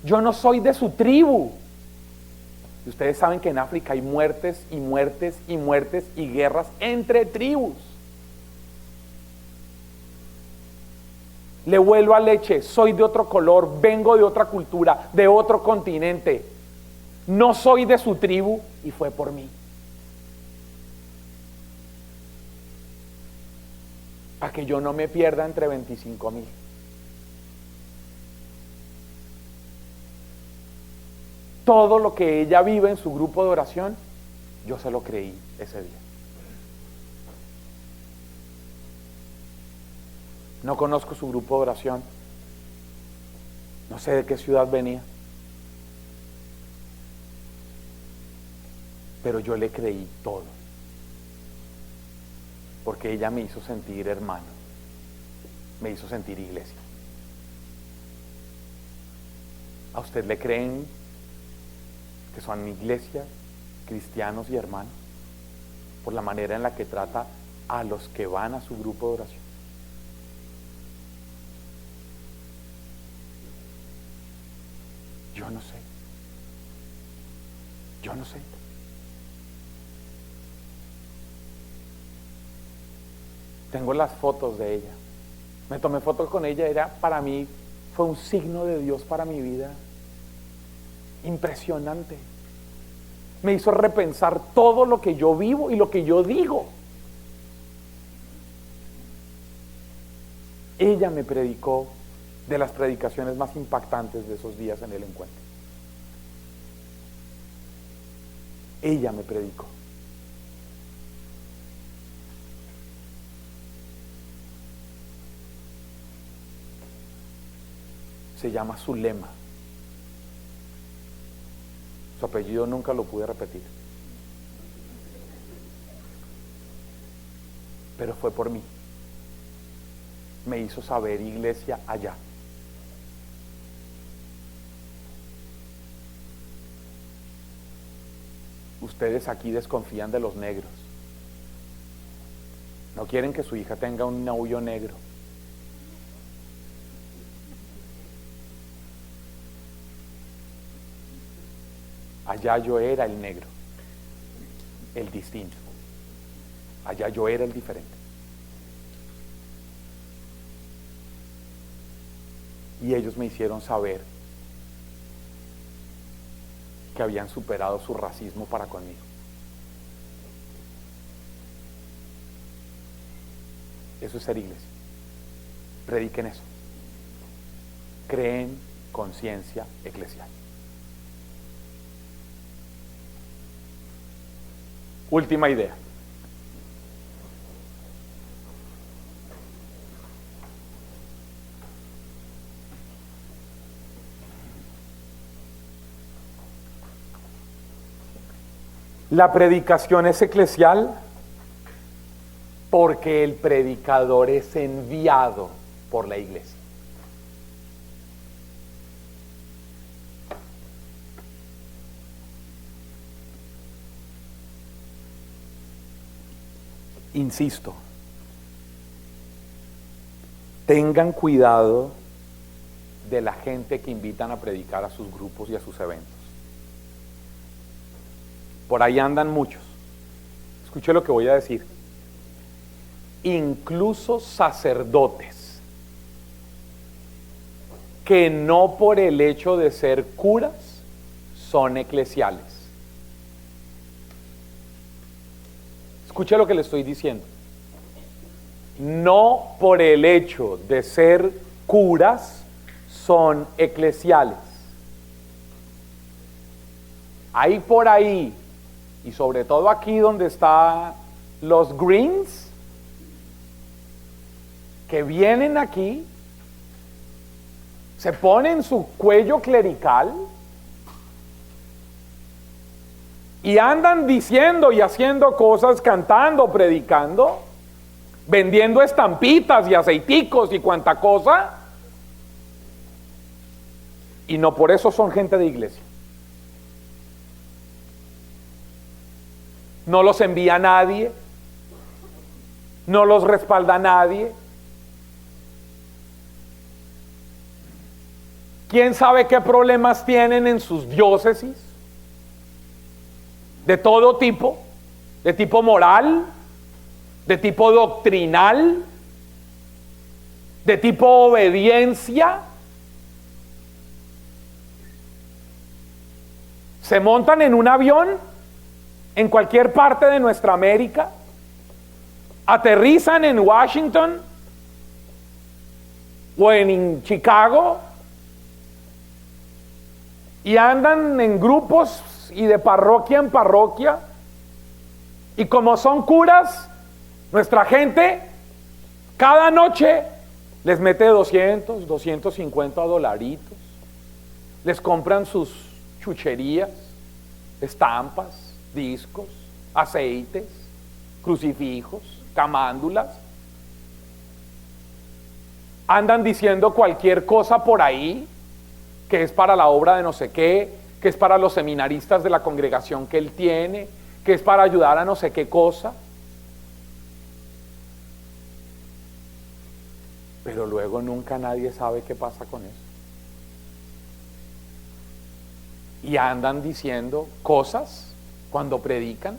Yo no soy de su tribu. Y ustedes saben que en África hay muertes y muertes y muertes y guerras entre tribus. le huelo a leche, soy de otro color, vengo de otra cultura, de otro continente, no soy de su tribu y fue por mí. Para que yo no me pierda entre 25,000. Todo lo que ella vive en su grupo de oración, yo se lo creí ese día. No conozco su grupo de oración. No sé de qué ciudad venía. Pero yo le creí todo. Porque ella me hizo sentir hermano. Me hizo sentir iglesia. ¿A usted le creen que son iglesia, cristianos y hermanos? Por la manera en la que trata a los que van a su grupo de oración. Yo no sé. Yo no sé. Tengo las fotos de ella. Me tomé fotos con ella, para mí fue un signo de Dios para mi vida. Impresionante. Me hizo repensar todo lo que yo vivo y lo que yo digo. Ella me predicó de las predicaciones más impactantes de esos días en el encuentro. Ella me predicó. Se llama Zulema. Su apellido nunca lo pude repetir. Pero fue por mí. Me hizo saber iglesia allá. Ustedes aquí desconfían de los negros. No quieren que su hija tenga un novio negro. Allá yo era el negro, el distinto. Allá yo era el diferente. Y ellos me hicieron saber que habían superado su racismo para conmigo. Eso es ser iglesia. Prediquen eso. Creen conciencia eclesial. Última idea. La predicación es eclesial porque el predicador es enviado por la iglesia. Insisto, tengan cuidado de la gente que invitan a predicar a sus grupos y a sus eventos. Por ahí andan muchos. Escuche lo que voy a decir. Incluso sacerdotes que no por el hecho de ser curas son eclesiales. Escuche lo que le estoy diciendo. No por el hecho de ser curas son eclesiales. Hay por ahí, y sobre todo aquí donde están los Greens, que vienen aquí, se ponen su cuello clerical y andan diciendo y haciendo cosas, cantando, predicando, vendiendo estampitas y aceiticos y cuanta cosa, y no por eso son gente de iglesia. No los envía nadie, no los respalda nadie. ¿Quién sabe qué problemas tienen en sus diócesis? De todo tipo, de tipo moral, de tipo doctrinal. de tipo obediencia. Se montan en un avión en cualquier parte de nuestra América, aterrizan en Washington o en Chicago y andan en grupos y de parroquia en parroquia, y como son curas, nuestra gente cada noche les mete 200, 250 dolaritos, les compran sus chucherías, estampas, discos, aceites, crucifijos, camándulas. Andan diciendo cualquier cosa por ahí, que es para la obra de no sé qué, que es para los seminaristas de la congregación que él tiene, que es para ayudar a no sé qué cosa. Pero luego nunca nadie sabe qué pasa con eso. Y andan diciendo cosas cuando predican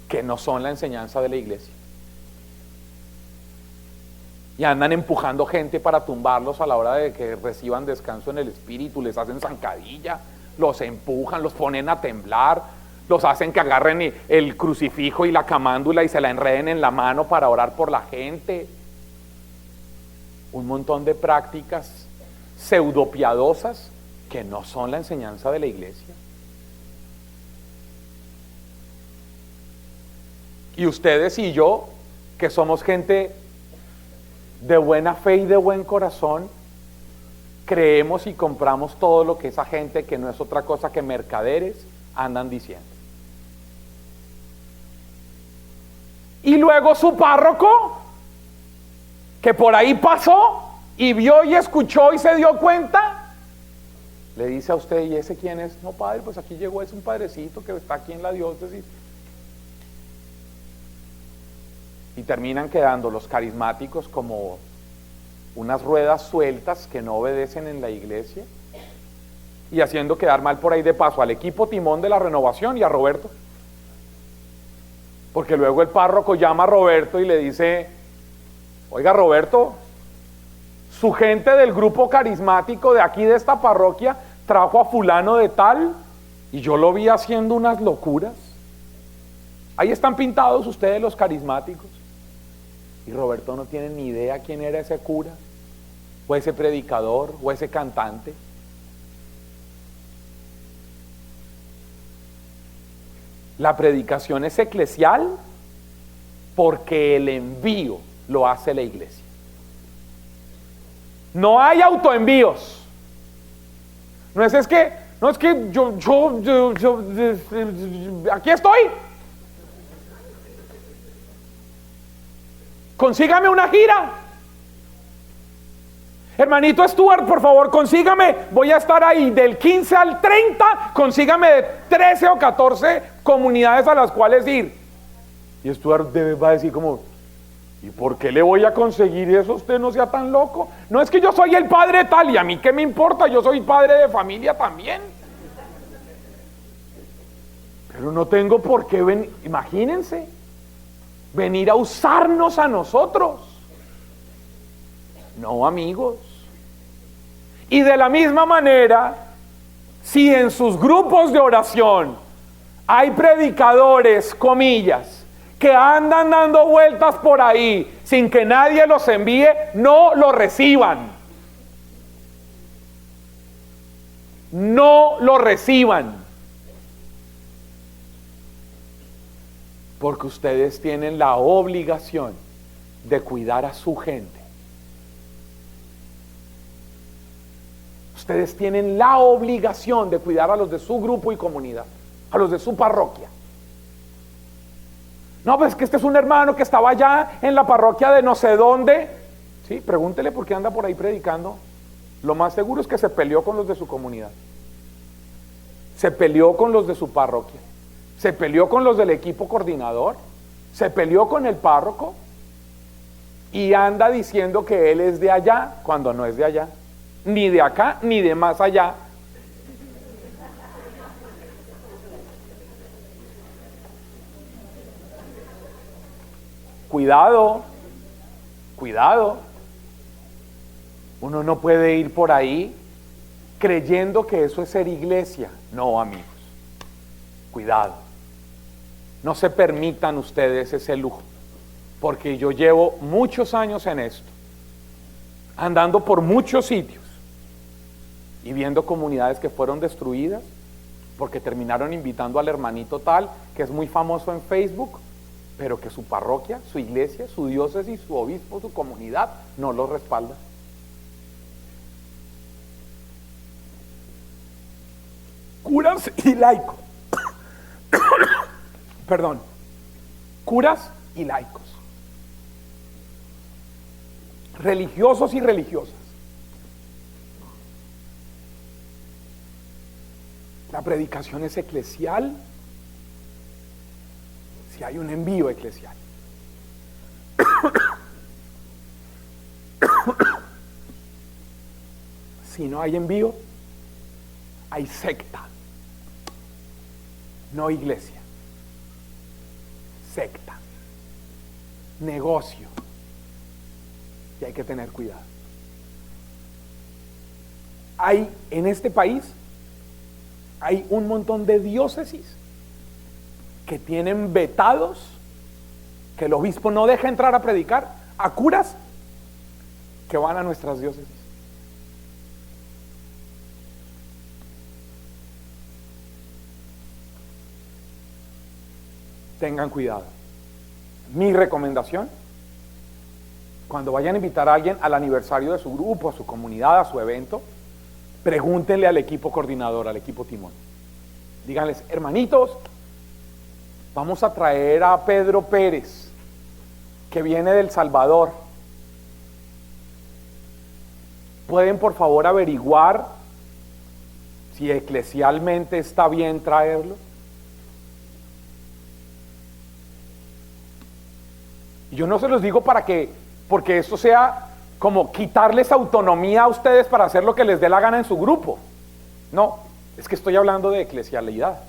que no son la enseñanza de la iglesia. Y andan empujando gente para tumbarlos a la hora de que reciban descanso en el espíritu, les hacen zancadilla, los empujan, los ponen a temblar, los hacen que agarren el crucifijo y la camándula y se la enreden en la mano para orar por la gente. Un montón de prácticas pseudopiadosas que no son la enseñanza de la iglesia. Y ustedes y yo, que somos gente de buena fe y de buen corazón, creemos y compramos todo lo que esa gente, que no es otra cosa que mercaderes, andan diciendo. Y luego su párroco, que por ahí pasó y vio y escuchó y se dio cuenta, le dice a usted: ¿y ese quién es? No, padre, pues aquí llegó, es un padrecito que está aquí en la diócesis. Y terminan quedando los carismáticos como unas ruedas sueltas que no obedecen en la iglesia, y haciendo quedar mal por ahí de paso al equipo timón de la renovación y a Roberto. Porque luego el párroco llama a Roberto y le dice: oiga, Roberto, su gente del grupo carismático de aquí de esta parroquia trajo a fulano de tal y yo lo vi haciendo unas locuras. Ahí están pintados ustedes los carismáticos. Y Roberto no tiene ni idea quién era ese cura, o ese predicador, o ese cantante. La predicación es eclesial porque el envío lo hace la iglesia. No hay autoenvíos. No es que yo aquí estoy. Consígame una gira. Hermanito Stuart, por favor, consígame, voy a estar ahí del 15 al 30, consígame de 13 o 14 comunidades a las cuales ir. Y Stuart va a decir como: ¿y por qué le voy a conseguir eso? Usted no sea tan loco. No, es que yo soy el padre tal, y a mí qué me importa, yo soy padre de familia también. Pero no tengo por qué venir, imagínense, venir a usarnos a nosotros. No, amigos. Y de la misma manera, si en sus grupos de oración hay predicadores, comillas, que andan dando vueltas por ahí sin que nadie los envíe, no lo reciban. No lo reciban. Porque ustedes tienen la obligación de cuidar a su gente. Ustedes tienen la obligación de cuidar a los de su grupo y comunidad, a los de su parroquia. No, pues que este es un hermano que estaba allá en la parroquia de no sé dónde. Sí, pregúntele por qué anda por ahí predicando. Lo más seguro es que se peleó con los de su comunidad. Se peleó con los de su parroquia. Se peleó con los del equipo coordinador. Se peleó con el párroco. Y anda diciendo que él es de allá cuando no es de allá. Ni de acá, ni de más allá. Cuidado, cuidado. Uno no puede ir por ahí creyendo que eso es ser iglesia. No, amigos, cuidado. No se permitan ustedes ese lujo, porque yo llevo muchos años en esto, andando por muchos sitios y viendo comunidades que fueron destruidas porque terminaron invitando al hermanito tal, que es muy famoso en Facebook, pero que su parroquia, su iglesia, su diócesis, su obispo, su comunidad no lo respalda. Curas y laicos. Perdón. Curas y laicos. Religiosos y religiosas. La predicación es eclesial si hay un envío eclesial. Si no hay envío, hay secta. No iglesia. Secta. Negocio. Y hay que tener cuidado. Hay en este país, hay un montón de diócesis que tienen vetados, que el obispo no deja entrar a predicar, a curas que van a nuestras diócesis. Tengan cuidado. Mi recomendación: cuando vayan a invitar a alguien al aniversario de su grupo, a su comunidad, a su evento, pregúntenle al equipo coordinador, al equipo timón. Díganles: hermanitos, vamos a traer a Pedro Pérez, que viene del Salvador. ¿Pueden por favor averiguar si eclesialmente está bien traerlo? Yo no se los digo porque esto sea como quitarles autonomía a ustedes para hacer lo que les dé la gana en su grupo. No, es que estoy hablando de eclesialidad.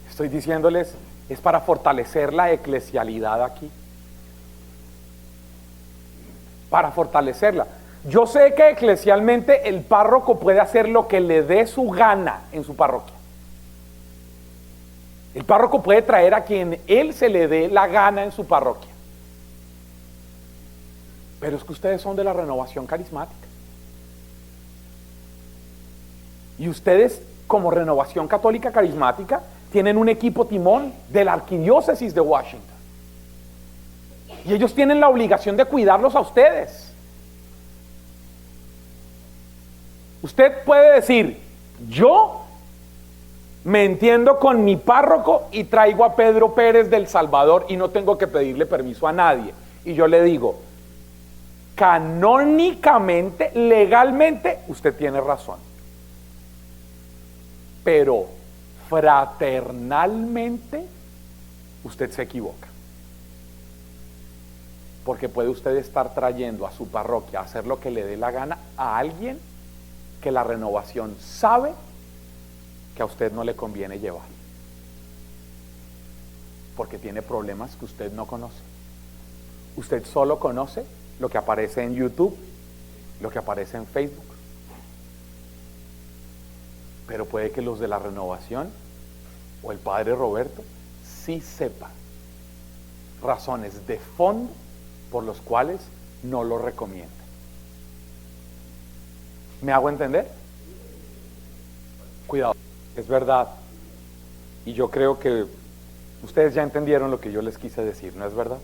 Estoy diciéndoles, es para fortalecer la eclesialidad aquí. Para fortalecerla. Yo sé que eclesialmente el párroco puede hacer lo que le dé su gana en su parroquia. El párroco puede traer a quien él se le dé la gana en su parroquia. Pero es que ustedes son de la Renovación Carismática. Y ustedes, como Renovación Católica Carismática, tienen un equipo timón de la Arquidiócesis de Washington. Y ellos tienen la obligación de cuidarlos a ustedes. Usted puede decir: yo me entiendo con mi párroco y traigo a Pedro Pérez del Salvador y no tengo que pedirle permiso a nadie. Y yo le digo: canónicamente, legalmente, usted tiene razón. Pero fraternalmente, usted se equivoca. Porque puede usted estar trayendo a su parroquia a hacer lo que le dé la gana a alguien que la renovación sabe que a usted no le conviene llevar, porque tiene problemas que usted no conoce. Usted solo conoce lo que aparece en YouTube, lo que aparece en Facebook, pero puede que los de la renovación o el padre Roberto sí sepan razones de fondo por los cuales no lo recomiendan. ¿Me hago entender? Cuidado. Es verdad, y yo creo que ustedes ya entendieron lo que yo les quise decir, ¿no es verdad?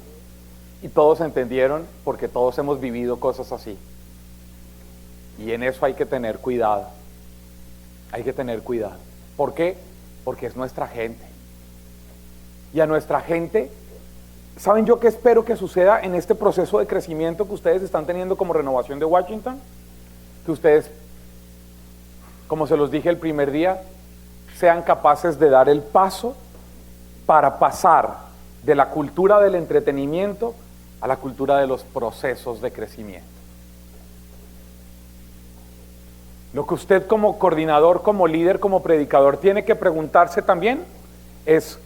Y todos entendieron porque todos hemos vivido cosas así. Y en eso hay que tener cuidado. Hay que tener cuidado. ¿Por qué? Porque es nuestra gente. Y a nuestra gente, ¿saben yo qué espero que suceda en este proceso de crecimiento que ustedes están teniendo como Renovación de Washington? Que ustedes, como se los dije el primer día, sean capaces de dar el paso para pasar de la cultura del entretenimiento a la cultura de los procesos de crecimiento. Lo que usted como coordinador, como líder, como predicador tiene que preguntarse también es: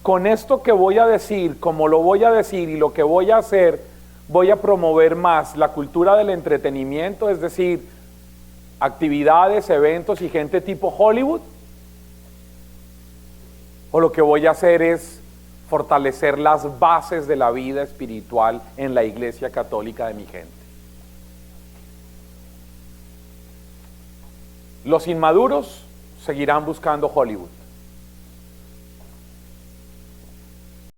con esto que voy a decir, como lo voy a decir y lo que voy a hacer, voy a promover más la cultura del entretenimiento, es decir, actividades, eventos y gente tipo Hollywood? ¿O lo que voy a hacer es fortalecer las bases de la vida espiritual en la iglesia católica de mi gente? Los inmaduros seguirán buscando Hollywood.